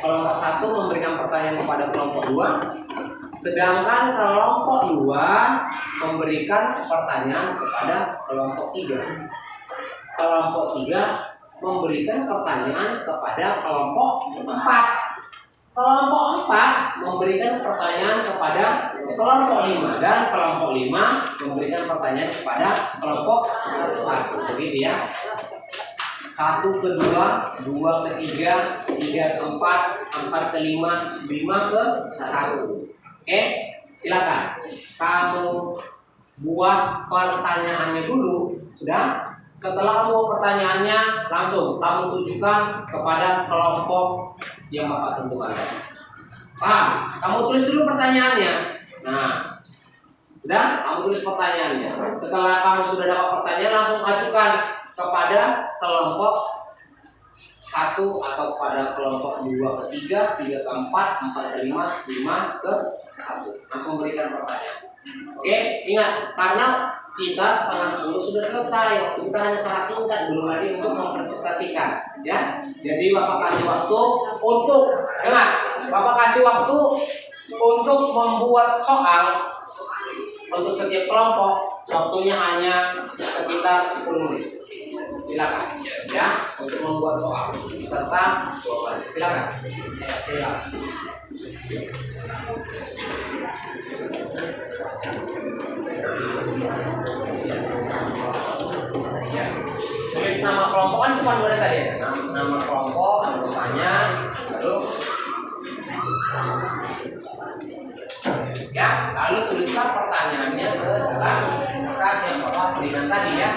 kelompok 1 memberikan pertanyaan kepada kelompok 2, sedangkan kelompok 2 memberikan pertanyaan kepada kelompok 3. Kelompok 3 memberikan pertanyaan kepada kelompok 4. Kelompok 4 memberikan pertanyaan kepada kelompok 5, dan kelompok 5 memberikan pertanyaan kepada kelompok 1. Jadi dia 1 ke 2, 2 ke 3, 3 ke 4, 4 ke 5, 5 ke 1. Oke, silakan. Kamu buat pertanyaannya dulu, sudah? Setelah kamu pertanyaannya, langsung kamu tujukan kepada kelompok yang Bapak tentukan. Paham? Kamu tulis dulu pertanyaannya. Nah, sudah? Kamu tulis pertanyaannya. Setelah kamu sudah dapat pertanyaan, langsung ajukan kepada kelompok 1 atau kepada kelompok 2 ke 3, 3 ke 4, 4 ke 5, 5 ke 1. Langsung berikan pertanyaan. Oke, ingat, karena kita 9:30 sudah selesai. Waktu kita hanya sangat singkat, belum lagi untuk mempresentasikan, ya. Jadi Bapak kasih waktu untuk, dengar, Bapak kasih waktu untuk membuat soal untuk setiap kelompok. Waktunya hanya sekitar 10 menit. Silakan, ya, untuk membuat soal serta jawaban. Silakan. Silakan. Tulis nama kelompok kan cuma boleh tadi ya. Nama kelompok, anggotanya, lalu tuliskan pertanyaannya ke dalam kertas yang Bapak berikan tadi ya.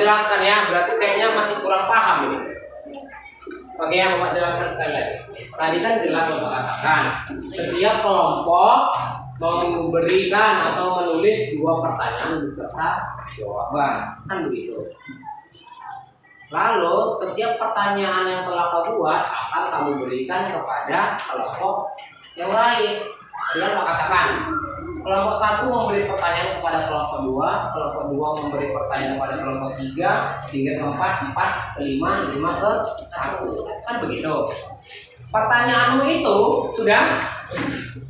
jelaskan ya, berarti kayaknya masih kurang paham ini. Oke ya, Bapak jelaskan sekali lagi. Tadi kan jelas Bapak katakan, setiap kelompok memberikan atau menulis 2 pertanyaan beserta jawaban, kan begitu. Lalu setiap pertanyaan yang telah kau buat akan kamu berikan kepada kelompok yang lain. Dia katakan, kelompok 1 memberi pertanyaan kepada kelompok 2, kelompok 2 memberi pertanyaan kepada kelompok 3, 3 ke 4, 4 ke 5, 5 ke 1. Kan begitu. Pertanyaanmu itu sudah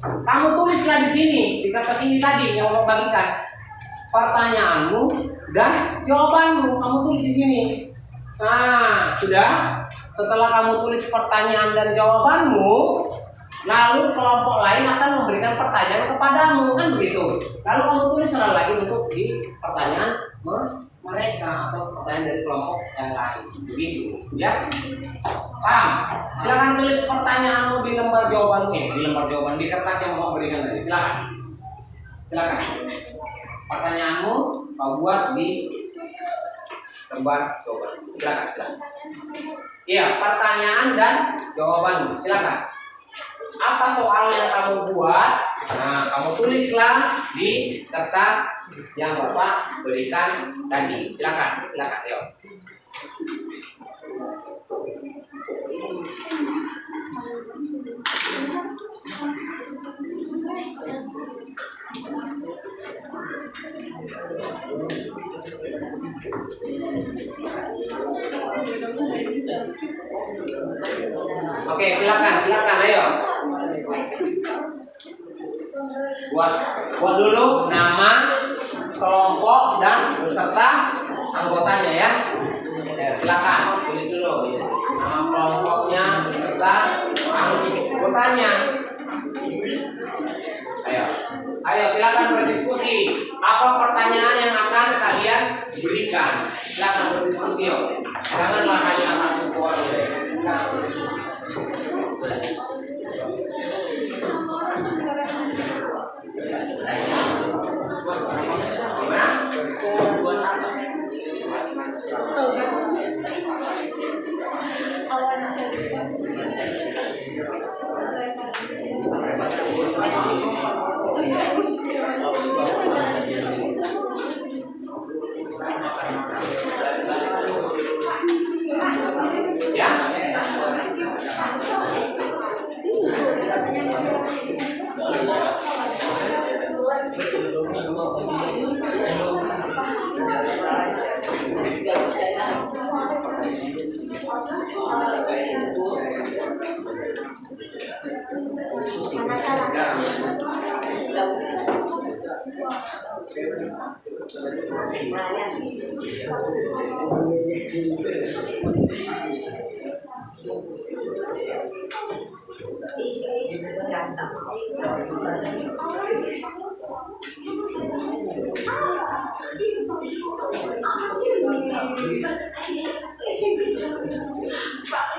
kamu tulislah di sini, di kertas ini tadi yang mau bagikan. Pertanyaanmu dan jawabanmu kamu tulis di sini. Nah, sudah. Setelah kamu tulis pertanyaan dan jawabanmu, lalu kelompok lain akan memberikan pertanyaan kepadamu, kan begitu. Lalu kamu tulis lagi untuk di pertanyaan mereka atau pertanyaan dari kelompok yang lain, begitu, ya. Paham? Silakan tulis pertanyaanmu di lembar jawaban di kertas yang mau berikan tadi. Silakan. Pertanyaanmu kau buat di lembar jawaban. Silakan. Iya, pertanyaan dan jawabanmu. Silakan. Apa soal yang kamu buat? Nah, kamu tulislah di kertas yang Bapak berikan tadi. Silakan, yuk. Oke, silakan, ayo. Buat dulu nama, kelompok dan beserta anggotanya ya. Silakan tulis dulu nama kelompoknya beserta anggotanya. Ayo silakan berdiskusi. Apa pertanyaan yang akan kalian berikan? Silakan berdiskusi. Janganlah hanya satu suara. Silakan berdiskusi.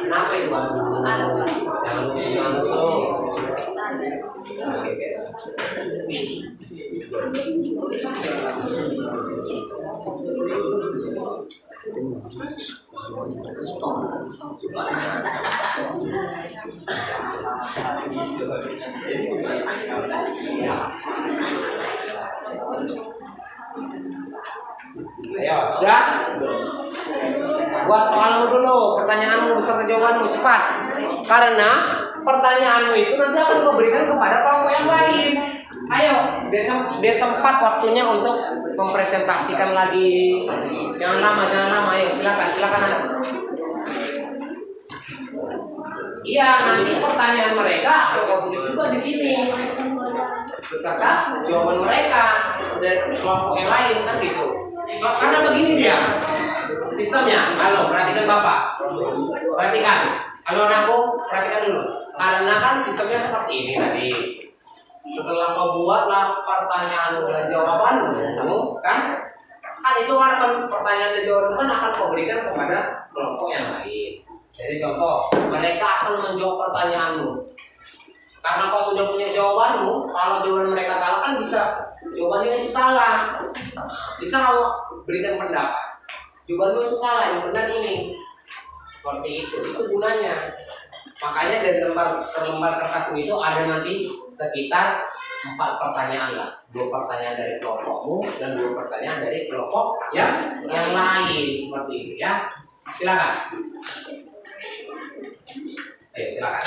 Kenapa itu? Jangan langsung. Ayo, sudah? Buat soalmu dulu, pertanyaanmu beserta jawabanmu cepat. Karena pertanyaanmu itu nanti akan kau berikan kepada kelompok yang lain. Ayo, biar sempat waktunya untuk mempresentasikan lagi. Jangan lama. Ayo, silakan. Iya, nanti pertanyaan mereka kau tulis juga di sini beserta jawaban mereka dari kelompok yang lain, kan gitu. Karena begini dia sistemnya. Halo, perhatikan Bapak. Halo anakku, perhatikan dulu. Karena kan sistemnya seperti ini tadi. Setelah kau buatlah pertanyaan dan jawabanmu, kan itu kan pertanyaan dan jawaban kan akan kau berikan kepada kelompok yang lain. Jadi contoh, mereka akan menjawab pertanyaanmu. Karena kau sudah punya jawabanmu, kalau jawaban mereka salah kan bisa jawabannya itu salah. Bisa kau berikan pendapat. Jawabanmu itu salah, yang benar ini. Seperti itu gunanya. Makanya dari lembar kertas itu ada nanti sekitar 4 pertanyaan lah. 2 pertanyaan dari kelompokmu dan 2 pertanyaan dari kelompok yang lain, seperti itu ya. Silakan. Ayo silakan.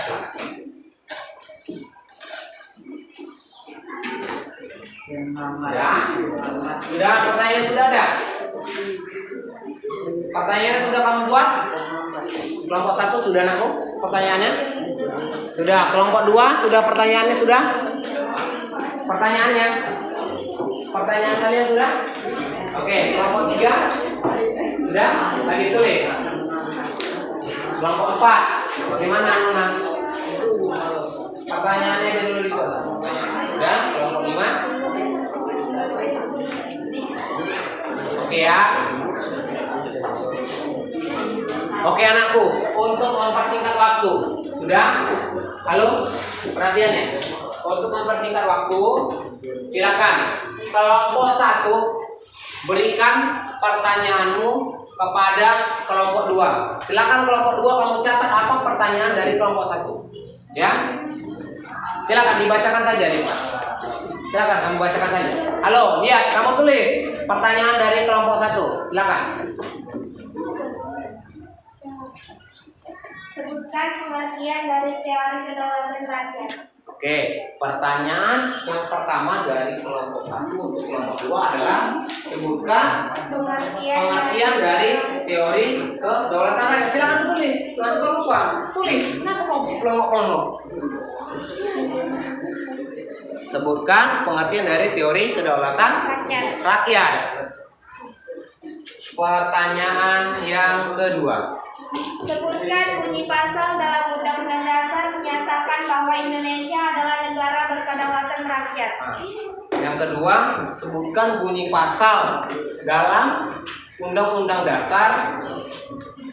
Sudah pertanyaan sudah ada. Pertanyaannya sudah kamu buat? Kelompok 1 sudah naku pertanyaannya? Sudah. Kelompok 2 sudah pertanyaannya sudah? Pertanyaan kalian sudah? Oke, kelompok 3 sudah? Lagi tulis. Kelompok 4 bagaimana Nuna? Pertanyaannya dulu dibuat. Sudah? Kelompok 5? Oke ya. Oke anakku, untuk mempersingkat waktu. Sudah? Halo? Perhatian ya. Untuk mempersingkat waktu, silakan kelompok 1 berikan pertanyaanmu kepada kelompok 2. Silakan kelompok 2 kamu catat apa pertanyaan dari kelompok 1. Ya. Silakan dibacakan saja nih, Pak. Silakan kamu bacakan saja. Halo, lihat, kamu tulis pertanyaan dari kelompok 1. Silakan. Sebutkan pengertian dari teori kedaulatan rakyat. Oke, pertanyaan yang pertama dari kelompok 1 kelompok 2 adalah sebutkan pengertian dari teori kedaulatan rakyat. Silakan tulis, nanti kalau lupa tulis. Kenapa mau kelompok-kelompok? Sebutkan pengertian dari teori kedaulatan rakyat. Pertanyaan yang kedua. Sebutkan bunyi pasal dalam Undang-Undang Dasar menyatakan bahwa Indonesia adalah negara berkedaulatan rakyat. Yang kedua, sebutkan bunyi pasal dalam Undang-Undang Dasar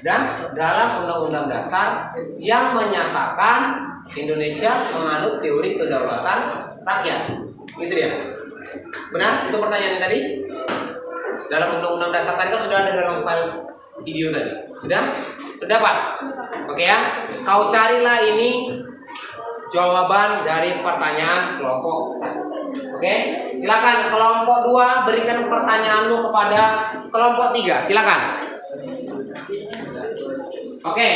dan dalam Undang-Undang Dasar yang menyatakan Indonesia menganut teori kedaulatan rakyat. Gitu ya. Benar? Itu pertanyaan tadi? Dalam Undang-Undang Dasar tadi kan sudah ada dalam file video tadi. Sudah? Sudah Pak? Oke ya. Kau carilah ini jawaban dari pertanyaan kelompok 1. Oke? Silakan kelompok 2 berikan pertanyaanmu kepada kelompok 3. Silakan. Oke,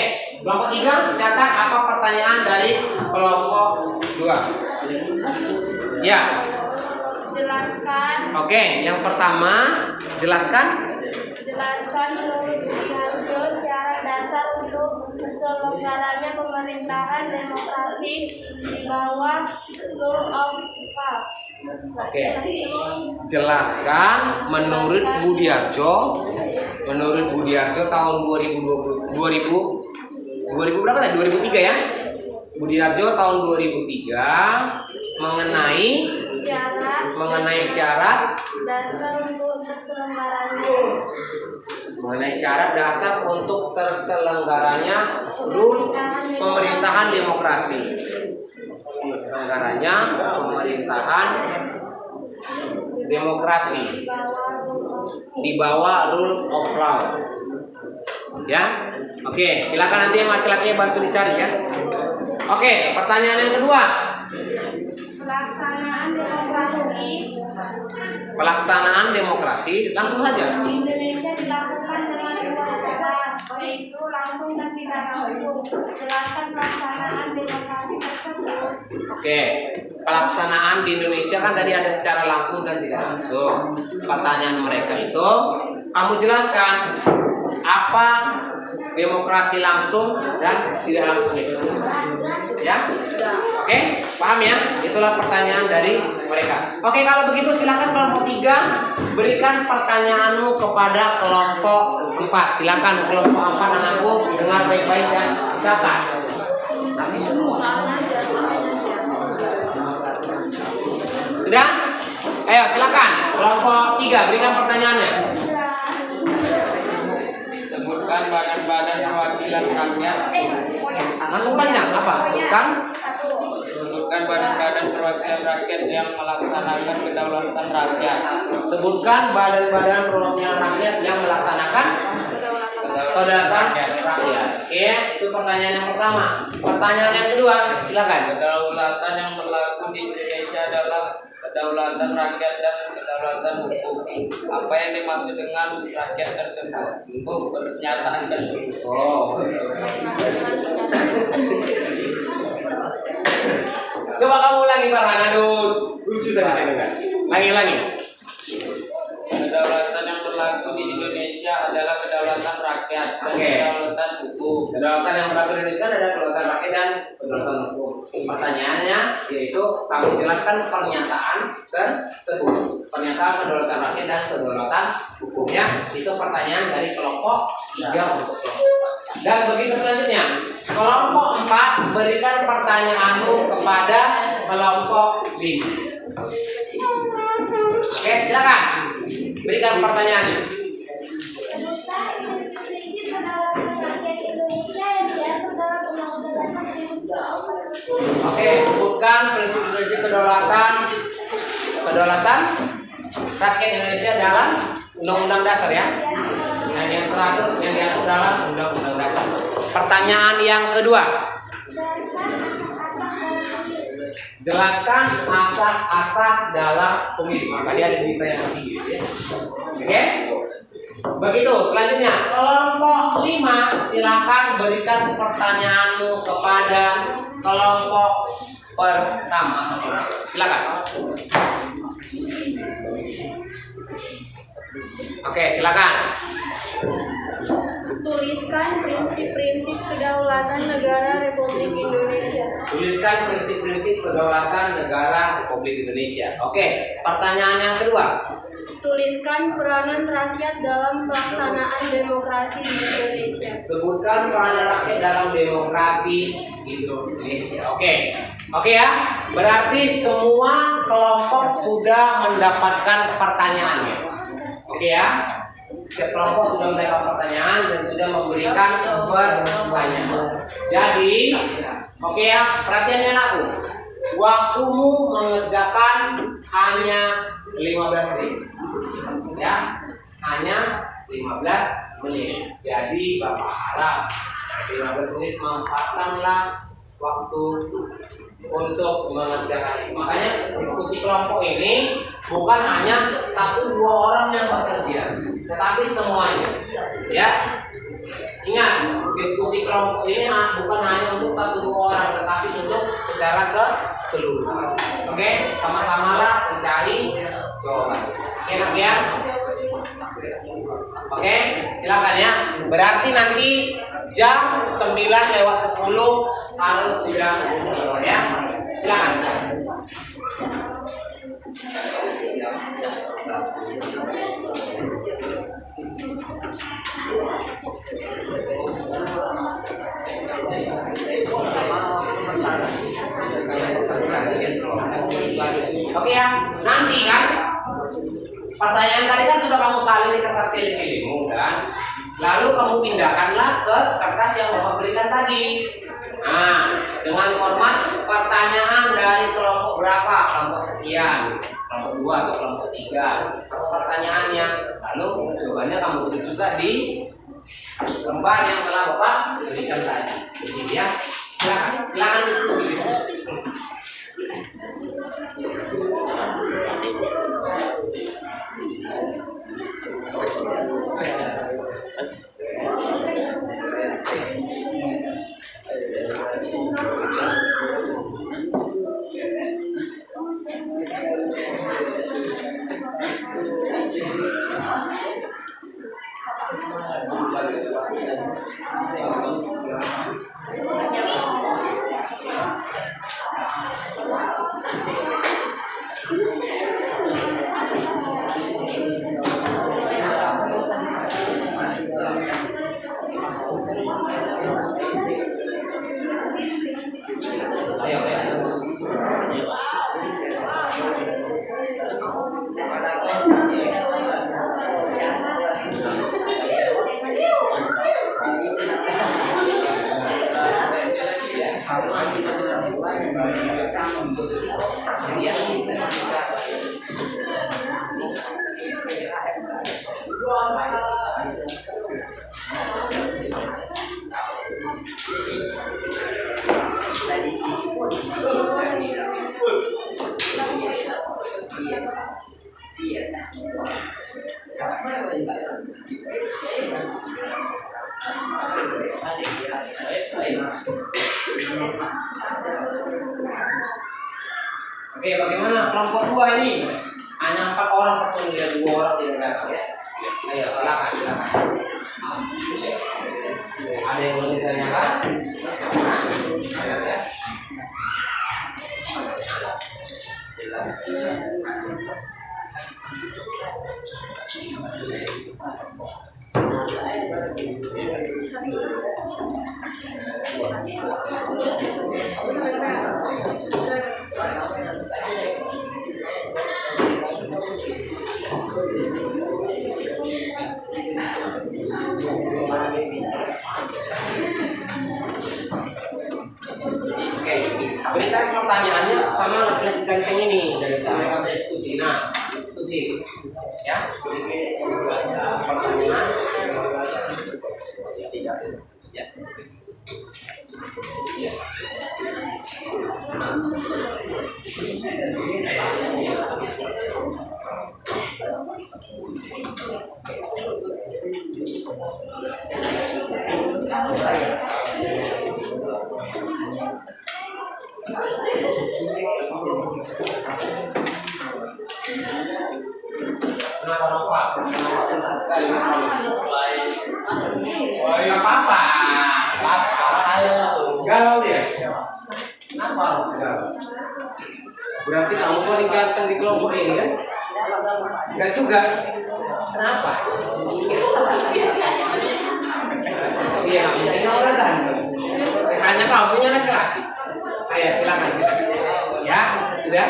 kelompok 3 catat apa pertanyaan dari kelompok 2. Ya. Jelaskan. Oke, yang pertama jelaskan Menurut Budiarjo syarat dasar untuk terselenggaranya pemerintahan demokrasi di bawah rule of law. Oke. Jelaskan menurut Budiarjo tahun 2000 berapa tadi? 2003 ya. Budiarjo tahun 2003 mengenai syarat dasar untuk terselenggaranya pemerintahan demokrasi. Terselenggaranya pemerintahan demokrasi di bawah rule of law. Ya. Oke, silakan nanti yang laki-laki bantu dicari ya. Oke, pertanyaan yang kedua. Pelaksanaan demokrasi langsung saja. di Indonesia dilakukan dengan dua cara, yaitu langsung dan tidak langsung. Jelaskan pelaksanaan demokrasi tersebut. Oke, pelaksanaan di Indonesia kan tadi ada secara langsung dan tidak langsung. Pertanyaan mereka itu, kamu jelaskan apa demokrasi langsung dan tidak langsung itu. Ya? Oke, paham ya? Itulah pertanyaan dari mereka. Oke, kalau begitu silakan kelompok 3 berikan pertanyaanmu kepada kelompok 4. Silakan kelompok 4 anakku dengar baik-baik dan catat. Nanti semua. Sudah? Ayo silakan kelompok 3 berikan pertanyaannya. Sebutkan badan-badan perwakilan rakyat. Langsung panjang apa? Sebutkan badan-badan perwakilan perwakilan rakyat yang melaksanakan kedaulatan rakyat. Sebutkan badan-badan perwakilan rakyat yang melaksanakan kedaulatan rakyat. Oke, itu pertanyaan yang pertama. Pertanyaan yang kedua, silakan. Kedaulatan yang berlaku di Indonesia adalah kedaulatan rakyat dan kedaulatan hukum. Apa yang dimaksud dengan rakyat tersebut? Pernyataan tersebut. Oh. Coba kamu ulangi Farhan, aduh lucu tadi saya dengar. Lagi. Kedaulatan yang berlaku di Indonesia adalah kedaulatan rakyat dan Oke. kedaulatan hukum. Kedaulatan yang berlaku di Indonesia adalah kedaulatan rakyat dan kedaulatan hukum. Pertanyaannya yaitu kamu jelaskan pernyataan tersebut. Pernyataan kedaulatan rakyat dan kedaulatan hukumnya itu pertanyaan dari kelompok 3 untuk kelompok. Dan begitu selanjutnya, kelompok 4 berikan pertanyaanmu kepada kelompok 5. Oke, silakan. Berikan pertanyaannya. Oke, sebutkan prinsip-prinsip kedaulatan rakyat Indonesia dalam Undang-Undang Dasar ya. Yang teratur yang diatur dalam Undang-Undang Dasar. Pertanyaan yang kedua. Jelaskan asas-asas dalam pemilu. Maka dia ada berita yang tinggi ya. Oke. Begitu, selanjutnya kelompok 5 silakan berikan pertanyaanmu kepada kelompok pertama. Silakan. Oke, silakan. Tuliskan prinsip-prinsip kedaulatan negara Republik Indonesia. Tuliskan prinsip-prinsip kedaulatan negara Republik Indonesia. Oke, pertanyaan yang kedua. Tuliskan peranan rakyat dalam pelaksanaan demokrasi di Indonesia. Sebutkan peranan rakyat dalam demokrasi Indonesia. Oke ya. Berarti semua kelompok sudah mendapatkan pertanyaannya. Oke ya. Setiap kelompok sudah mendapatkan pertanyaan dan sudah memberikan pertanyaan. Jadi, oke ya, perhatian aku. Waktumu mengerjakan hanya 15 menit. Ya, hanya 15 menit. Jadi Bapak harap 15 menit manfaatkanlah waktu untuk mengerjakan ini. Makanya diskusi kelompok ini bukan hanya 1-2 orang yang bekerja, tetapi semuanya. Ya, ingat diskusi kelompok ini bukan hanya untuk 1-2 orang, tetapi untuk secara keseluruhan. Oke, sama-samalah mencari jawaban. Oke, ya. Oke, silakan ya. Berarti nanti jam 9:10 harus sudah selesai ya. Silakan. Oke ya, nanti kan pertanyaan tadi kan sudah kamu salin di kertas silih-silihmu kan, lalu kamu pindahkanlah ke kertas yang Bapak berikan tadi. Nah, dengan format pertanyaan dari kelompok berapa, kelompok sekian, kelompok 2 atau kelompok 3, pertanyaannya, lalu jawabannya kamu tulis juga di lembar yang telah Bapak berikan tadi. Jadi ya, silakan diskusi. Oke, bagaimana kelompok 2 ini? Hanya 4 orang personil, 2 orang tidak datang ya. Ayo, silakan. Ada yang mau ditanyakan? Ayo ya. Berikan pertanyaannya sama laki-laki ganteng ini dari mereka berdiskusi. Nah, diskusi ya. Pertanyaan. Ya. Kenapa? Nggak apa-apa. Galau dia. Kenapa harus galau? Berarti kamu paling ganteng di kelompok ini kan? Enggak juga. Kenapa? Iya, mungkin orang ganteng. Hanya kamu punya laki-laki. Ayo silakan. Ya, sudah.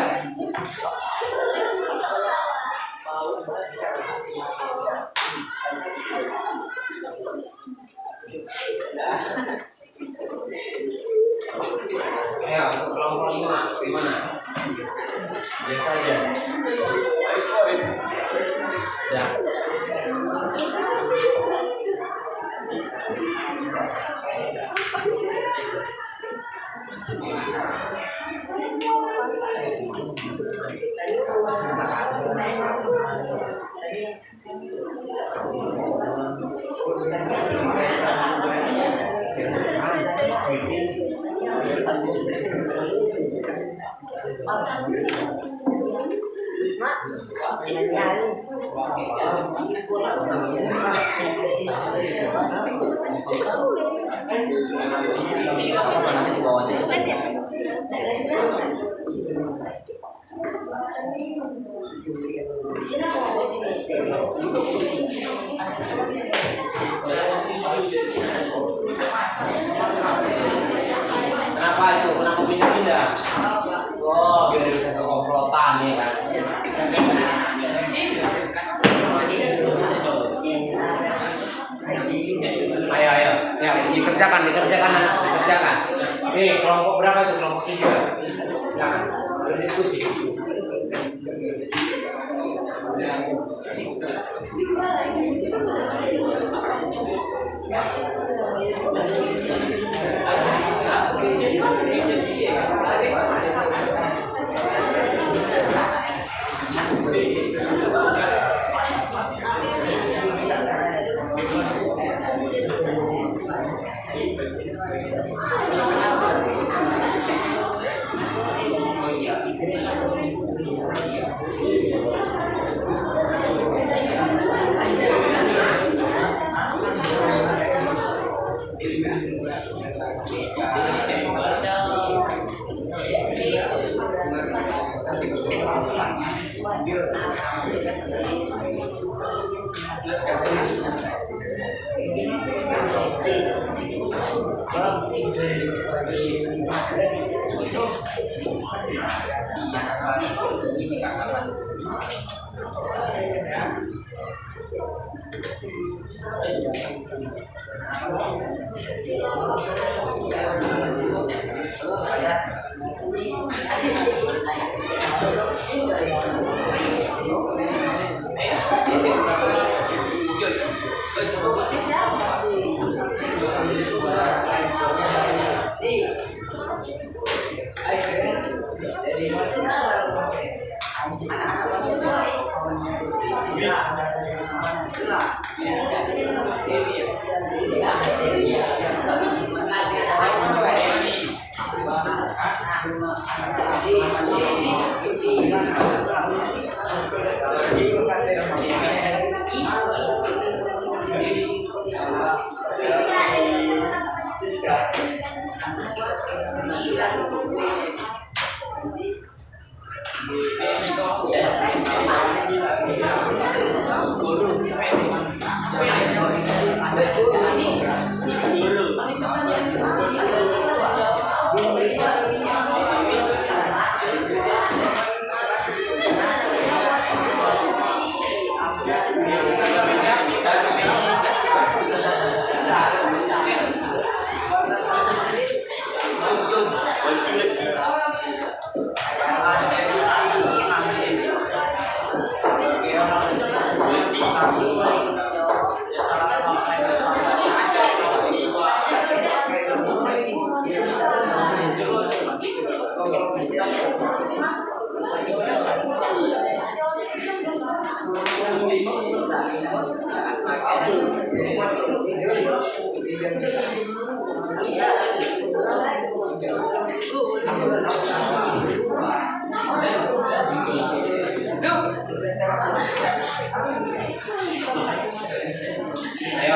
Ya, untuk kelompok 5 gimana? Biasa aja. Ya. Kenapa itu? Kenapa pindah-pindah? Oh, biar bisa kekomplotan ya kan. Ayo, ya dikerjakan. Kelompok berapa itu? Kelompok 3. Silakan berdiskusi.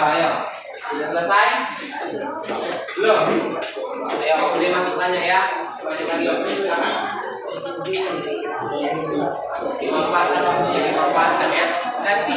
Ayo. Sudah selesai? Belum? Ayo, boleh masuk tanya ya. Banyak lagi. Silakan. Dimanfaatkan waktunya, dimanfaatkan ya. Tapi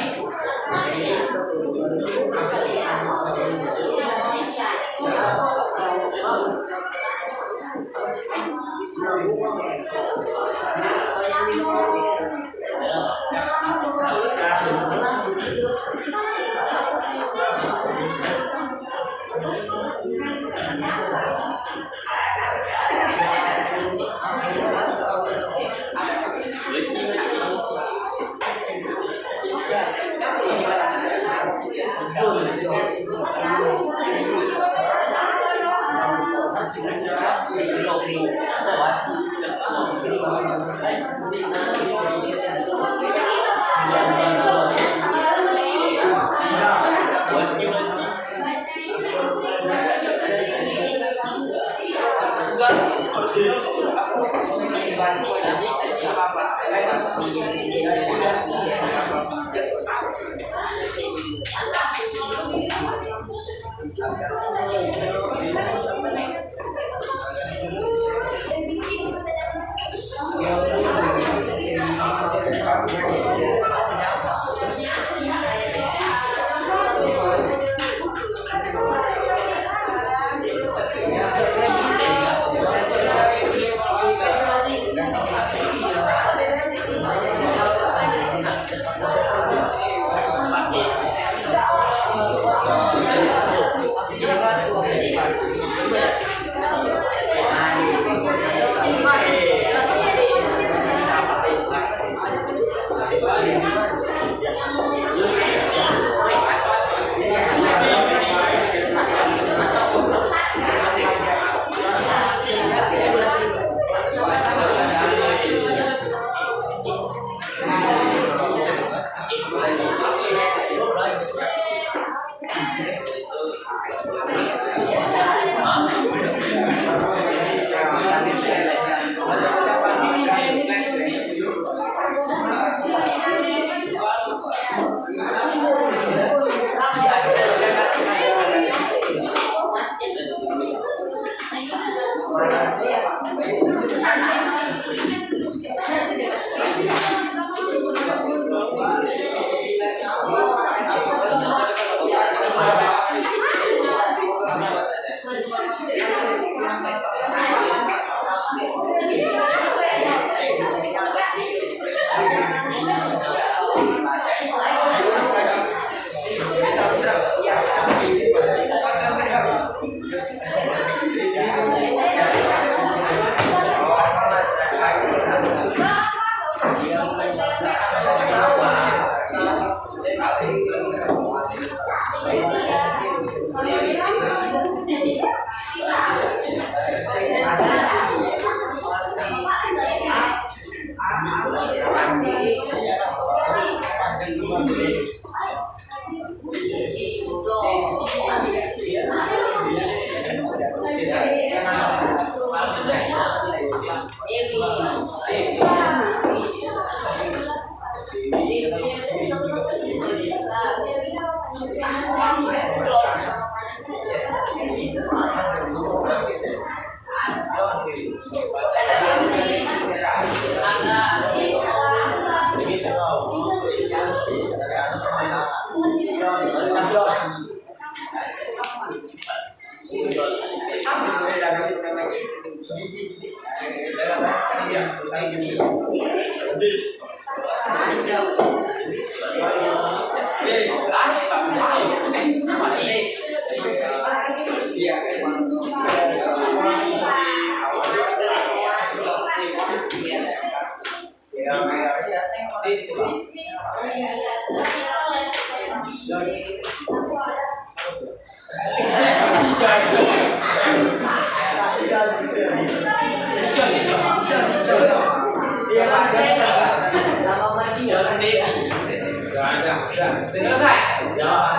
Selesai?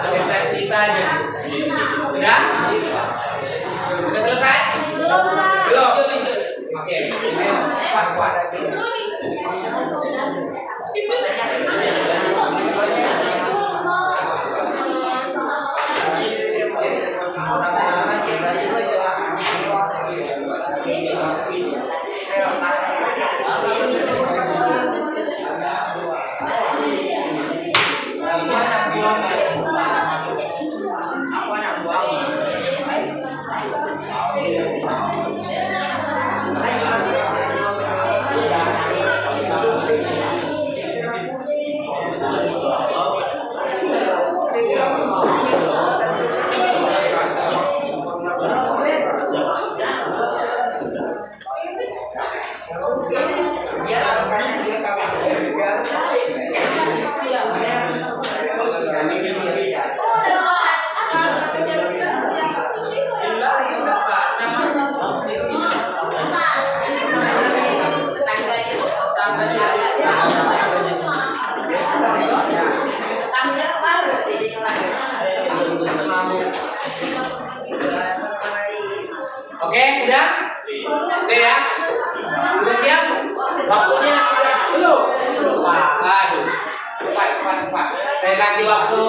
Kita cerita aja. Sudah? Sudah selesai? Belum. Oke. Ayo, kuat lagi. Oke, sudah? Oke ya? Sudah siap? Waktunya belum? Aduh. Cepat. Saya kasih waktu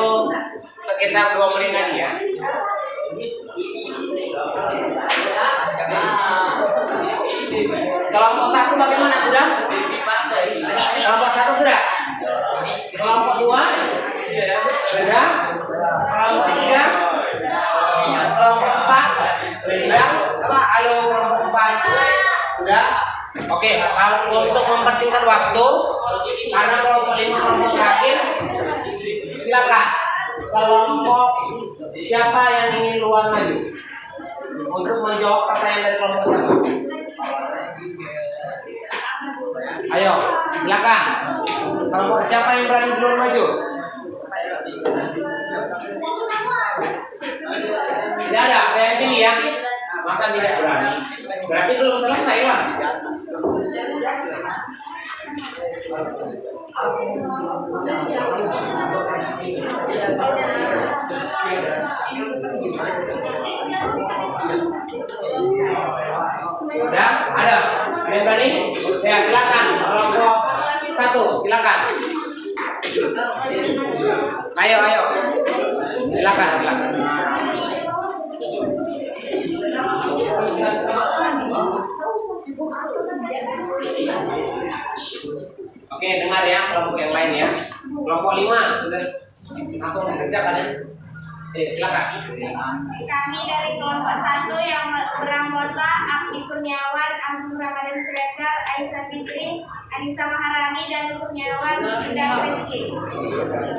sekitar 2 menit lagi ya. Kelompok 1 bagaimana, sudah? Kelompok 1 sudah? Kelompok 2? Sudah? Kelompok 3? Kelompok 4? Sudah? Halo, kelompok 4? Sudah? Oke, kalau untuk mempersingkat waktu, karena kelompok 5 kelompok terakhir, silakan. Kelompok siapa yang ingin keluar maju untuk menjawab pertanyaan dari kelompok 1? Ayo, silakan. Kelompok siapa yang berani keluar maju? Tidak ada, saya pilih ya. Masa tidak berani? Berarti belum selesai lah. Sudah? Ada? Yang berani? Ya, silakan. Kelompok 1, silakan. Ayo. Silakan. Oke, dengar ya kelompok yang lain ya. Kelompok 5 sudah langsung dikerjakan ya. Silakan. Kami dari kelompok 1 yang beranggota Abdi Kurniawan, Agung Ramadan Siregar, Aisyah Fitri, Anissa Maharani, dan Kurniawan dan Rizky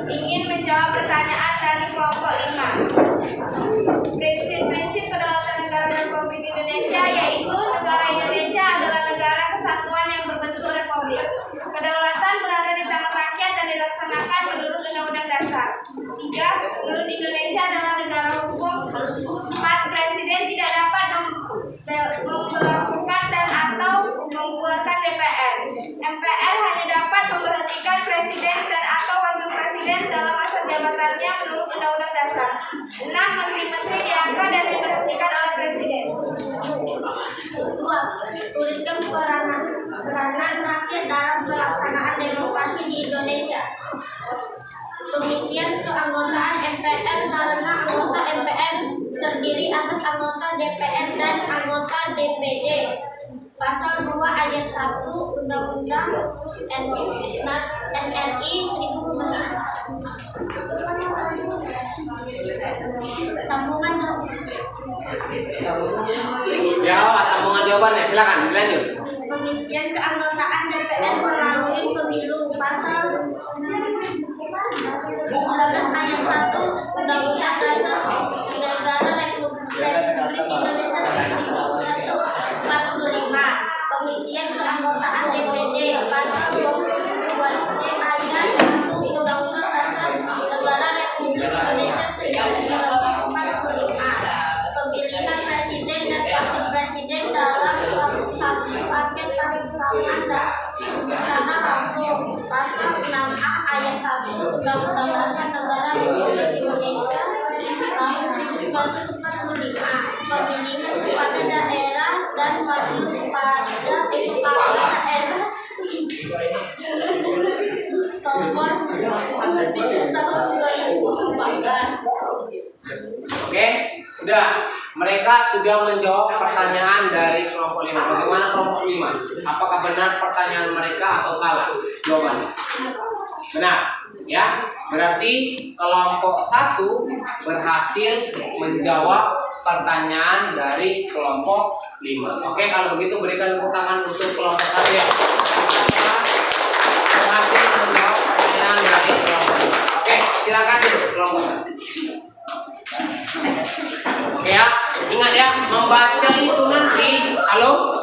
ingin menjawab pertanyaan dari kelompok 5. Prinsip-prinsip kedaulatan negara Republik Indonesia yaitu negara Indonesia adalah negara kesatuan yang berbentuk republik. Kedaulatan berada di tangan rakyat dan dilaksanakan menurut Undang-Undang Dasar. 3. Menurut Indonesia adalah negara hukum. 4. Presiden tidak dapat memperlakukan dan atau membuarkan DPR. MPR hanya dapat memberhentikan presiden dan atau wakil presiden dalam masa jabatannya menurut Undang-Undang Dasar. 6. Menteri-menteri diangkat dan diberhentikan oleh presiden. 2. Tuliskan peranan rakyat dalam pelaksanaan demokrasi di Indonesia. Pengisian keanggotaan MPR karena anggota MPR terdiri atas anggota DPR dan anggota DPD. Pasal 2 ayat 1 Undang-Undang NRI 1999. Sambungan dong. Ya, sambungan jawabannya. Silakan dilanjut. Pengisian keanggotaan DPR melalui pemilu. Pasal 19 ayat 1 Undang-Undang Dasar Negara Republik Indonesia 1945. Pengisian keanggotaan DPD. Pasal 22 ayat 1 Undang-Undang Dasar Negara Republik Indonesia 1945. Pemilihan presiden dan wakil presiden dalam satu paket pasangan secara langsung. Pasal 6A ayat 1 Undang-Undang Dasar Negara Republik Indonesia tahun 1945. Pemilihan kepada daerah dan wakil kepada kepala daerah nomor 23 tahun 2014. Oke, sudah. Mereka sudah menjawab pertanyaan dari kelompok 5. Bagaimana kelompok 5? Apakah benar pertanyaan mereka atau salah jawabannya? Benar, ya. Berarti kelompok 1 berhasil menjawab pertanyaan dari kelompok 5. Oke, kalau begitu berikan tepuk tangan untuk kelompok 1 ya. Berhasil menjawab pertanyaan dari kelompok 5. Oke, silakan dulu kelompok 1. Oke ya, ingat ya, membaca itu nanti, halo,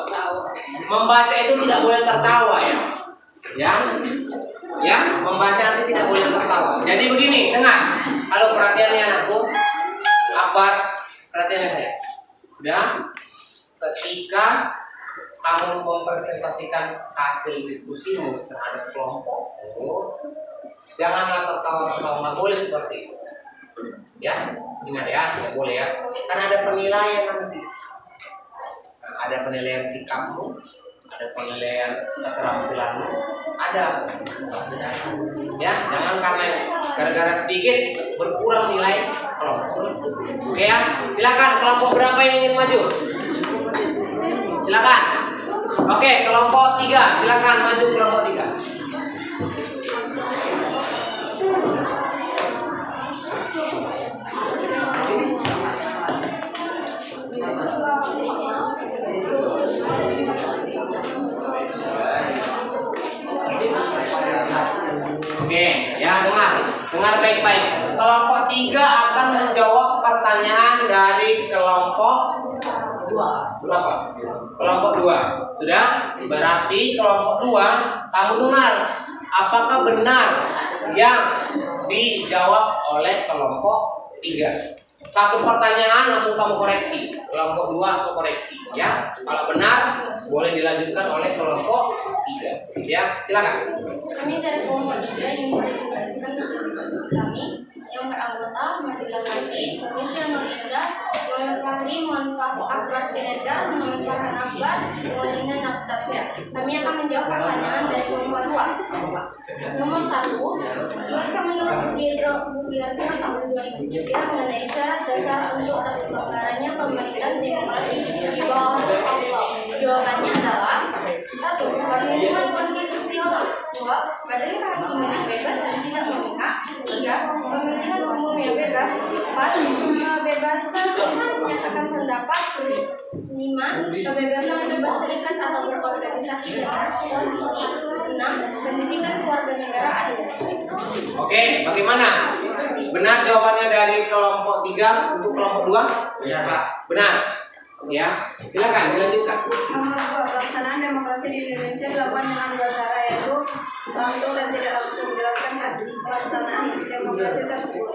membaca itu tidak boleh tertawa ya, membaca nanti tidak boleh tertawa. Jadi begini, dengar, halo perhatiannya anakku, Akbar, perhatiannya saya. Sudah, ketika kamu mempresentasikan hasil diskusimu terhadap kelompokmu, janganlah tertawa-tertawa, nggak boleh seperti itu. Ya, ingat ya, tidak boleh ya. Karena ada penilaian nanti. Nah, ada penilaian sikapmu, ada penilaian keterampilanmu, ada. Ya, jangan karena gara-gara sedikit berkurang nilai kelompok. Oke ya, silakan kelompok berapa yang ingin maju? Silakan. Oke, kelompok 3, silakan maju kelompok 3. Oke, ya dengar baik-baik. Kelompok 3 akan menjawab pertanyaan dari kelompok 2. Berapa? Kelompok 2. Sudah? Berarti kelompok 2 kamu dengar. Apakah benar yang dijawab oleh kelompok 3? Satu pertanyaan langsung kamu koreksi. Kelompok 2 langsung koreksi, ya. Kalau benar boleh dilanjutkan oleh kelompok 3. Ya, silakan. Kami dari kelompok 3 yang merekomendasikan diskusi kami yang beranggota Masjid Al-Hadi, Michelle Nurida, Muhammad Fahri, Muhammad Akbar Siregar, Muhammad Farhan Akbar, Walina Naftabsyah. Kami akan menjawab pertanyaan dari kelompok 2. Nomor 1, jika menurut Budiarto tahun 2003 mengenai syarat dasar untuk terselenggaranya pemerintahan demokrasi di bawah Allah. Jawabannya adalah 1. Perlindungan konstitusional. 2. Badan kehakiman yang bebas dan tidak memihak. 3. Pemilihan umum yang bebas. 4. Kebebasan menyatakan pendapat. 5. Kebebasan untuk berserikat atau berorganisasi dan beroposisi. 6. Pendidikan kewarganegaraan. Oke, bagaimana? Benar jawabannya dari kelompok 3 untuk kelompok 2? Benar. Ya, silakan dilanjutkan. Nomor 2, pelaksanaan demokrasi di Indonesia dilakukan dengan dua cara, yaitu langsung dan tidak langsung. Menjelaskan pelaksanaan demokrasi tersebut.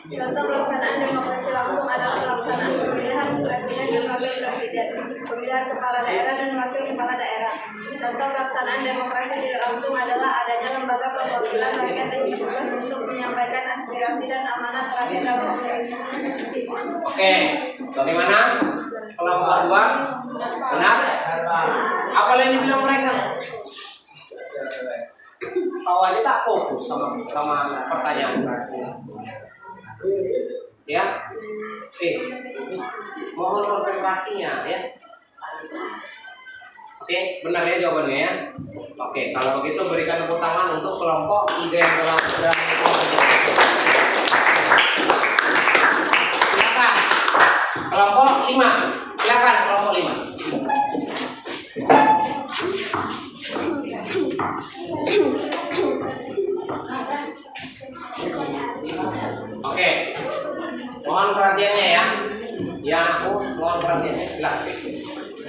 Contoh pelaksanaan demokrasi langsung adalah pelaksanaan pemilihan presiden dan wakil presiden, pemilihan kepala daerah dan wakil kepala daerah. Contoh pelaksanaan demokrasi tidak langsung adalah adanya lembaga perwakilan rakyat yang bertugas untuk menyampaikan aspirasi dan amanat rakyat dalam pemerintahan. Oke, bagaimana? Kelompok 2? Benar? Apa yang dibilang mereka? Kau aja tak fokus sama pertanyaan. Ya, mohon konsentrasinya ya. Oke, benar ya jawabannya ya. Oke, kalau begitu berikan tepuk tangan untuk kelompok 3 yang telah berani. Silakan. Kelompok 5. Silakan kelompok 5. Oke. Mohon perhatiannya ya. Ya, aku mohon perhatiannya. Silakan.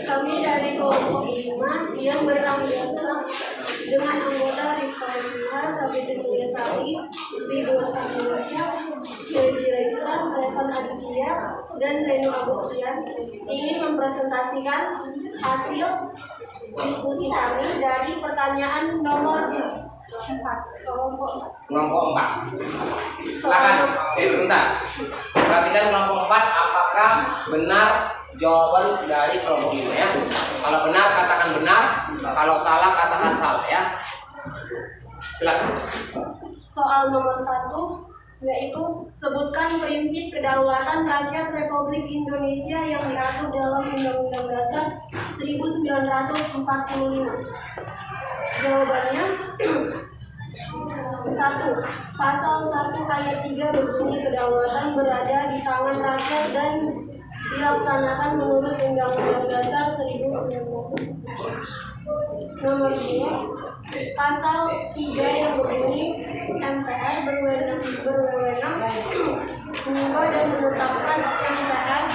Kami dari kelompok 5 yang beranggota dengan anggota Rifaiha, Sabiti Mulyasari, Ridwan Indonesia, Dewi Raisa, Revan Aditya, dan Reno Agustian ingin mempresentasikan hasil diskusi kami dari pertanyaan nomor 4. Kelompok 4. Silakan. Sebentar. Perhatikan kelompok 4 apakah benar jawaban dari kelompok 5 ya. Kalau benar katakan benar, kalau salah katakan salah ya. Silakan. Soal nomor 1 yaitu sebutkan prinsip kedaulatan rakyat Republik Indonesia yang diatur dalam Undang-Undang Dasar 1945. Jawabannya 1. Pasal 1 ayat 3 berbunyi kedaulatan berada di tangan rakyat dan dilaksanakan menurut Undang-Undang Dasar 1945. Nomor 2. Pasal 3 yang berbunyi MPR berwenang mengubah dan menetapkan MPR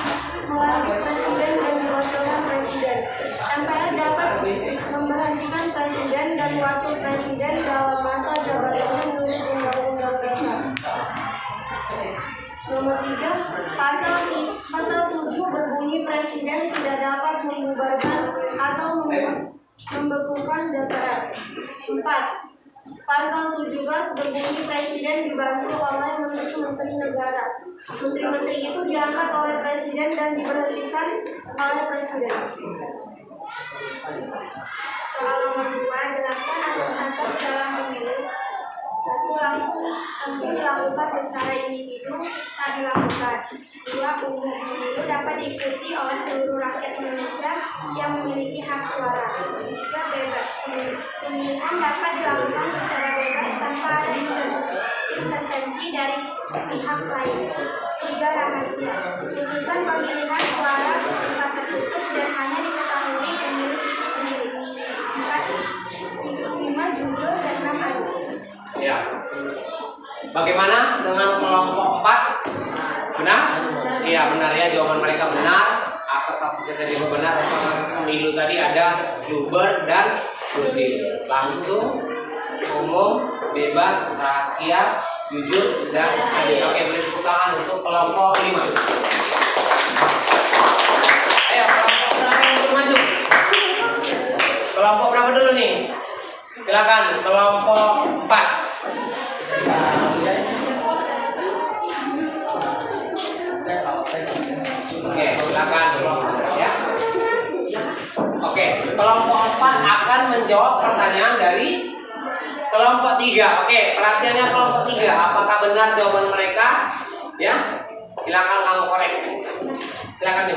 melalui Presiden dan Wakil Presiden. MPR dapat memberhentikan Presiden dan Wakil Presiden dalam masa jabatannya menurut Undang-Undang Dasar. Nomor 3, pasal 7 berbunyi Presiden tidak dapat membubarkan atau membekukan DPR. 4. Pasal 17 berbunyi Presiden dibantu oleh Menteri-Menteri Negara. Menteri-Menteri itu diangkat oleh Presiden dan diberhentikan oleh Presiden. Soal nomor 2, jelaskan asas-asas dalam pemilu. 1. Langsung dilakukan secara individu tak dilakukan. 2. Umum pemilu dapat diikuti oleh seluruh rakyat Indonesia yang memiliki hak suara. 3. Bebas. Pemilihan dapat dilakukan secara bebas tanpa ada intervensi dari pihak lain. 3. Rahasia. Putusan pemilihan suara bersifat tertutup dan hanya diketahui pemilih itu sendiri. 4. 5. Jujur dan 6. Adil. Ya. Bagaimana dengan kelompok 4? Benar? Iya benar ya, jawaban mereka benar. Asas-asasnya tadi benar. Asas pemilu tadi ada luber dan jurdil. Langsung, umum, bebas, rahasia, jujur dan adil. Oke, beri tepuk tangan untuk kelompok 5. Ayo kelompok siapa yang belum maju? Kelompok berapa dulu nih? Silakan kelompok 4. Oke, silakan kelompok ya. Oke, kelompok 4 akan menjawab pertanyaan dari kelompok 3. Oke, perhatiannya kelompok 3. Apakah benar jawaban mereka? Ya, silakan kamu koreksi. Silakan nih.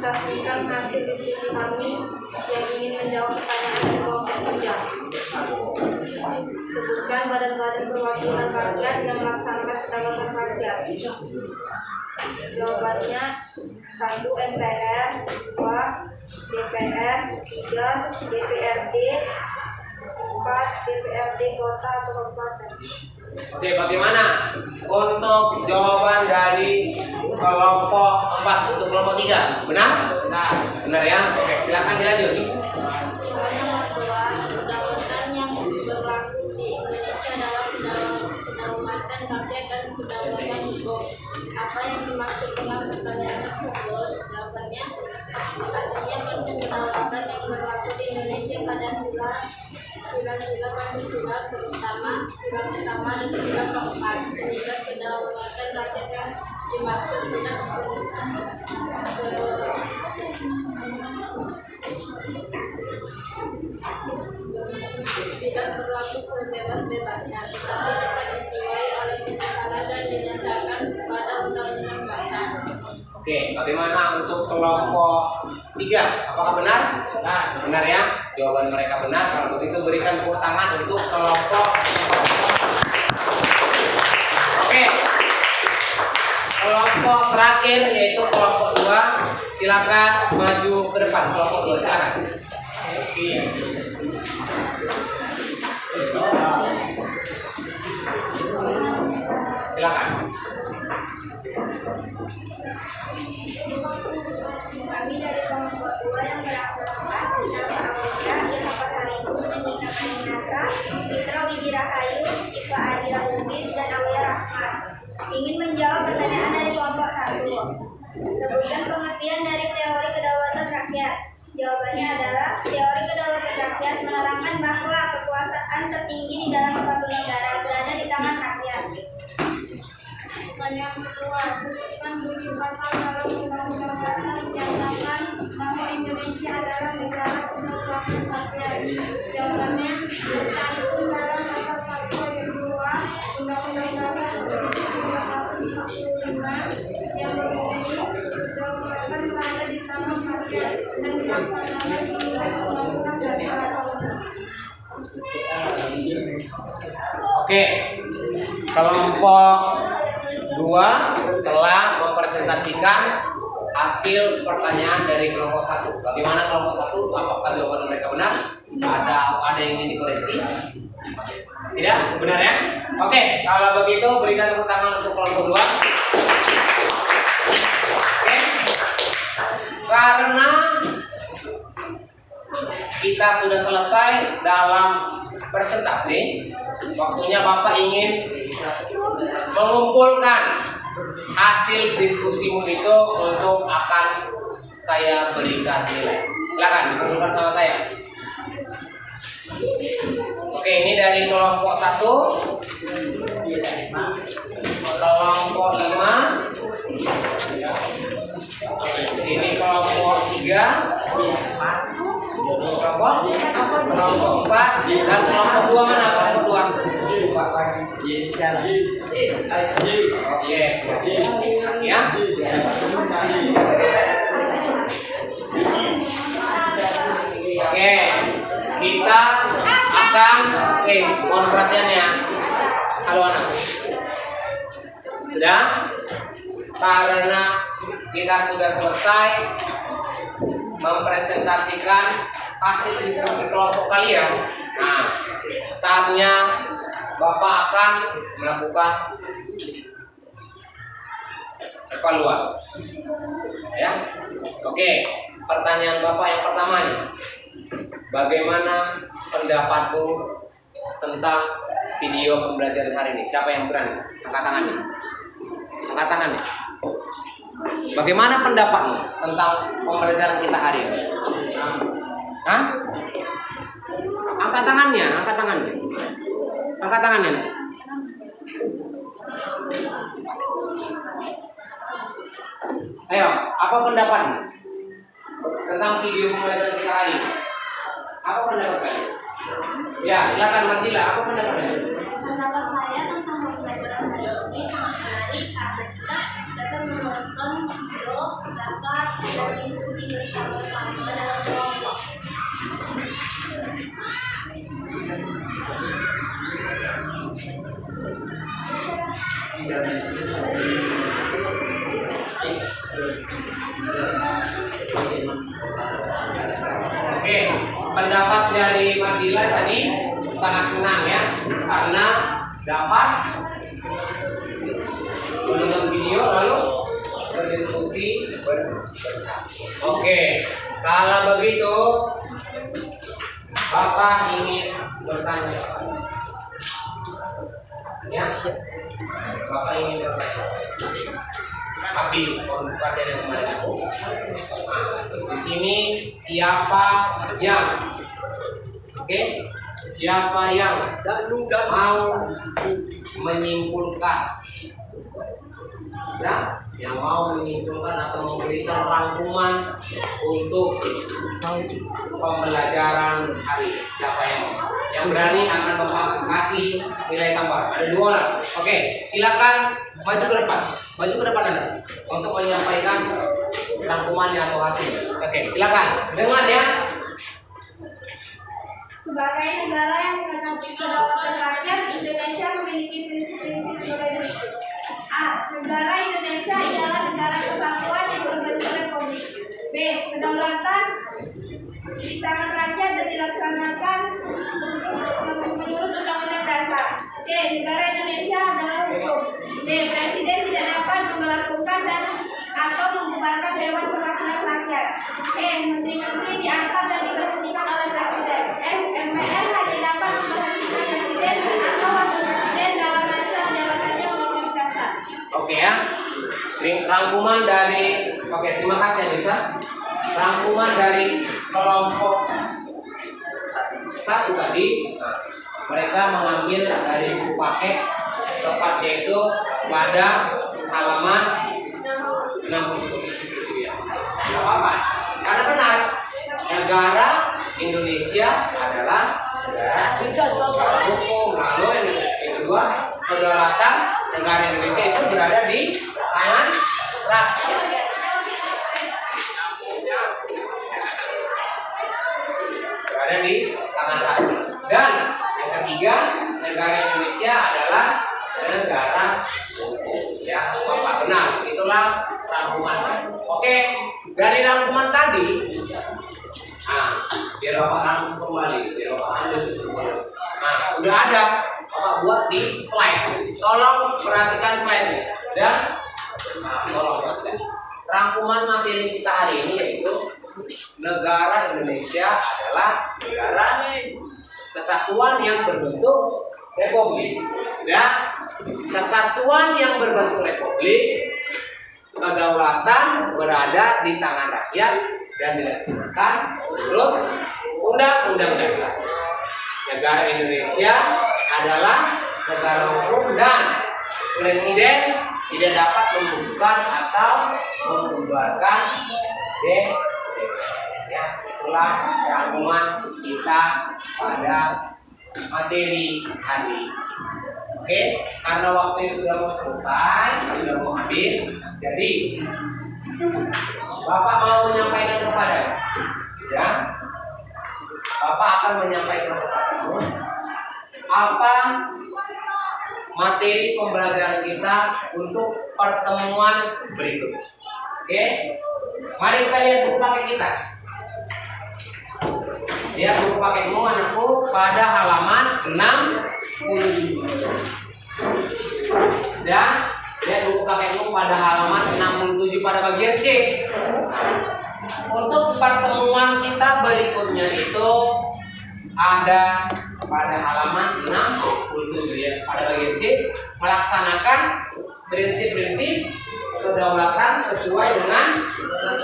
Menyaksikan hasil diskusi kami yang ingin menjawab pertanyaan kelompok 3. Sebutkan badan-badan perwakilan rakyat yang melaksanakan kedaulatan rakyat. Jawabannya 1. MPR, 2. DPR, 3. DPRD, 4. DPRD kota atau kabupaten. Oke, bagaimana untuk jawaban dari kelompok 4 untuk kelompok 3? Benar? Benar ya? Oke, silakan dilanjut. Kedaulatan yang berlaku di Indonesia dalam kedaulatan rakyat dan kedaulatan hukum. Apa yang dimaksud dengan pertanyaan tersebut? Jawabannya, artinya prinsip kedaulatan yang berlaku di Indonesia pada sila Pancasila terutama sila pertama dan sila keempat, sehingga kedaulatan rakyat yang dimaksud dengan tidak berlaku sebebas-bebasnya, tetapi dapat dijiwai oleh kesalahan dan didasarkan pada undang-undang dasar. Oke, bagaimana untuk kelompok 3? Apakah benar? Benar ya? Jawaban mereka benar. Kalau begitu berikan tepuk tangan untuk kelompok. Oke. Kelompok terakhir yaitu kelompok 2. Silakan maju ke depan kelompok 2. Silakan. Silakan. Kami dari kelompok 2 yang beranggotakan Nasa Amelia, Ilham Pasaribu, Nindita Kaninata, Fitra Wijirahayu, Iva Adira Ubis, dan Awya Rahmat ingin menjawab pertanyaan dari kelompok 1. Sebutkan pengertian dari teori kedaulatan rakyat. Jawabannya adalah teori kedaulatan rakyat menerangkan bahwa kekuasaan tertinggi di dalam suatu negara berada di tangan rakyat. Pertanyaan kedua, sebutkan bunyi pasal dalam Undang-Undang Dasar menyatakan bahwa Indonesia adalah negara kesatuan rakyat. Jawabannya tercantum dalam pasal 1 ayat 2 Undang-Undang Dasar 1945 yang berbunyi kekuasaan berada di tangan rakyat dan dilaksanakan oleh Undang-Undang Dasar. Oke. Kelompok 2 telah mempresentasikan hasil pertanyaan dari kelompok 1. Bagaimana kelompok 1? Apakah jawaban mereka benar? Ada yang ingin dikoreksi? Tidak? Benar ya? Oke, kalau begitu berikan tepuk tangan untuk kelompok 2. Oke. Karena kita sudah selesai dalam presentasi, waktunya Bapak ingin mengumpulkan hasil diskusimu itu untuk akan saya berikan nilai. Silakan dikumpulkan sama saya. Oke, ini dari kelompok 1, kelompok 5, ini kelompok 3, kelompok 4, dan kelompok 2 mana? Kelompok 2. Oke, ya. Oke, kita akan mohon perhatiannya. Halo anak. Sudah? Karena kita sudah selesai mempresentasikan hasil diskusi kelompok kalian. Nah, saatnya Bapak akan melakukan evaluasi. Ya. Oke, pertanyaan Bapak yang pertama nih. Bagaimana pendapatmu tentang video pembelajaran hari ini? Siapa yang berani? Angkat tangannya. Angkat tangannya. Bagaimana pendapatmu tentang pembelajaran kita hari ini? Hah? Angkat tangannya, angkat tangannya. Angkat tangannya. Ayo, apa pendapatmu tentang video pembelajaran kita hari ini? Apa pendapat kalian? Ya, silakan Mantila. Apa pendapatnya? Pendapat saya tentang pembelajaran hari ini sangat menarik karena kita dapat menonton video, dapat berdiskusi bersama-sama dalam kelompok. Oke, pendapat dari Madila tadi sangat senang ya, karena dapat menonton video lalu berdiskusi bersama. Oke, kalau begitu Bapak ingin bertanya. Ya, Bapak ingin bertanya. Tapi perhatian yang kemarin aku. Di sini siapa yang, oke? Siapa yang mau menyimpulkan Ya, yang mau menyimpulkan atau memberikan rangkuman untuk pembelajaran hari ini. Siapa yang berani akan kasih nilai tambah? Ada 2 orang. Oke, silakan maju ke depan. Maju ke depan Anda untuk menyampaikan rangkumannya atau hasilnya. Oke, silakan. Dengar ya. Sebagai negara yang mengenal kedaulatan rakyat, Indonesia memiliki prinsip-prinsip sebagai berikut. A. Negara Indonesia ialah negara kesatuan yang berbentuk republik. B. Kedaulatan di tangan rakyat dan dilaksanakan menurut Undang-Undang Dasar. C. Negara Indonesia adalah hukum. D. Presiden tidak dapat melakukan dan atau membubarkan Dewan Perwakilan Rakyat. E. Menteri-menteri diangkat dan diberhentikan oleh Presiden. F. MPR hanya dapat memberhentikan Presiden atau wakil Presiden dalam masa jabatannya Undang-Undang Dasar. Oke ya. Rangkuman dari terima kasih Anissa. Rangkuman dari kelompok 1 tadi, mereka mengambil dari buku paket, tepatnya itu pada halaman 60. Tidak apa-apa, karena benar, negara Indonesia adalah negara hukum. Lalu yang kedua, kedaulatan negara Indonesia itu berada di tangan rakyat. Berada di tangan rakyat. Dan yang ketiga, negara Indonesia adalah negara hukum. Ya, Bapak benar. Itulah rangkuman. Oke, dari rangkuman tadi, biar Bapak rangkum kembali, biar Bapak ambil kesimpulan. Sudah ada Bapak buat di slide. Tolong perhatikan slide-nya. Dan tolong perhatikan. Rangkuman materi kita hari ini yaitu negara Indonesia adalah negara kesatuan yang berbentuk republik. Dan kesatuan yang berbentuk republik, kedaulatan berada di tangan rakyat dan dilaksanakan menurut Undang-Undang Dasar. Negara Indonesia adalah negara hukum dan presiden tidak dapat membubarkan atau membubarkan DPR. Ya, itulah rangkuman kita pada materi hari ini. Oke, karena waktunya sudah mau selesai, sudah mau habis, jadi Bapak mau menyampaikan kepada ya, Bapak akan menyampaikan kepadamu apa materi pembelajaran kita untuk pertemuan berikut. Oke, mari kita lihat buku paket kita. Lihat buku paketmu anakku pada halaman 60. Dan lihat buku paketmu pada halaman 67 pada bagian C. Untuk pertemuan kita berikutnya itu ada pada halaman 67 ya, pada bagian C, melaksanakan prinsip-prinsip kedaulatan sesuai dengan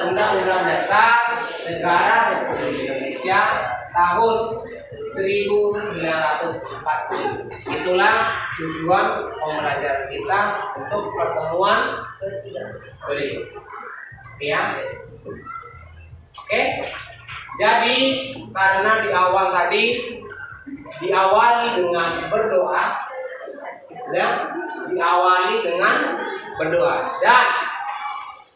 Undang-Undang Dasar Negara Republik Indonesia tahun 1945. Itulah tujuan pembelajaran kita untuk pertemuan berikut. Ya. Oke. Jadi karena di awal tadi diawali dengan berdoa, dan diawali dengan berdoa dan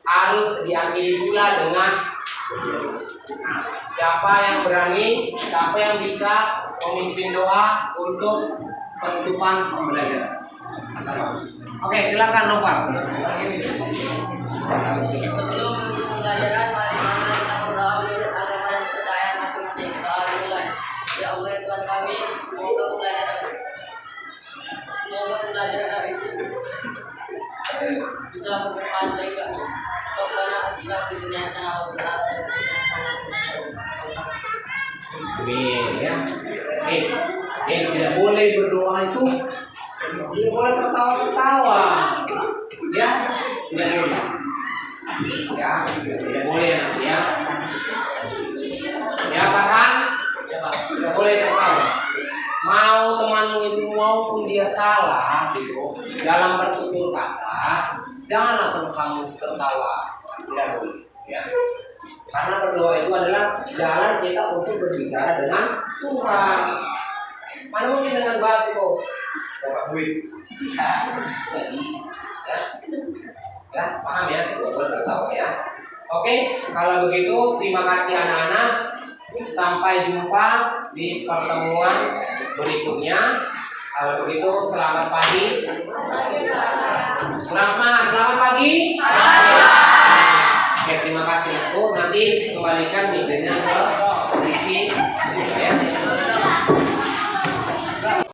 harus diakhiri pula dengan siapa yang berani, siapa yang bisa memimpin doa untuk penutupan pembelajaran. Oke, silakan Nova. Sebelum pembelajaran, mari kita berdoa menurut agama dan kepercayaan masing-masing. Doa dimulai. Ya Allah ya Tuhan kami, semoga pembelajaran hari ini bisa bermanfaat bagi kami. Semoga kita di dunia sana berakhirat. Amin ya. Tidak boleh berdoa itu, tidak boleh tertawa-tertawa. Ya, tidak boleh. Ya, tidak boleh nanti ya. Ya tahan, tidak boleh tertawa. Mau temanmu itu maupun dia salah gitu dalam bertutur kata, Jangan langsung kamu tertawa, tidak boleh. Ya. Karena berdoa itu adalah jalan kita untuk berbicara dengan Tuhan. Mana mungkin dengan batu? Dapat duit. Ya, paham ya? Boleh tertawa ya. Oke, kalau begitu terima kasih anak-anak. Sampai jumpa di pertemuan berikutnya. Kalau begitu selamat pagi. Kurang semangat, selamat pagi. Oke, terima kasih. Nanti kembalikan videonya ke Riki.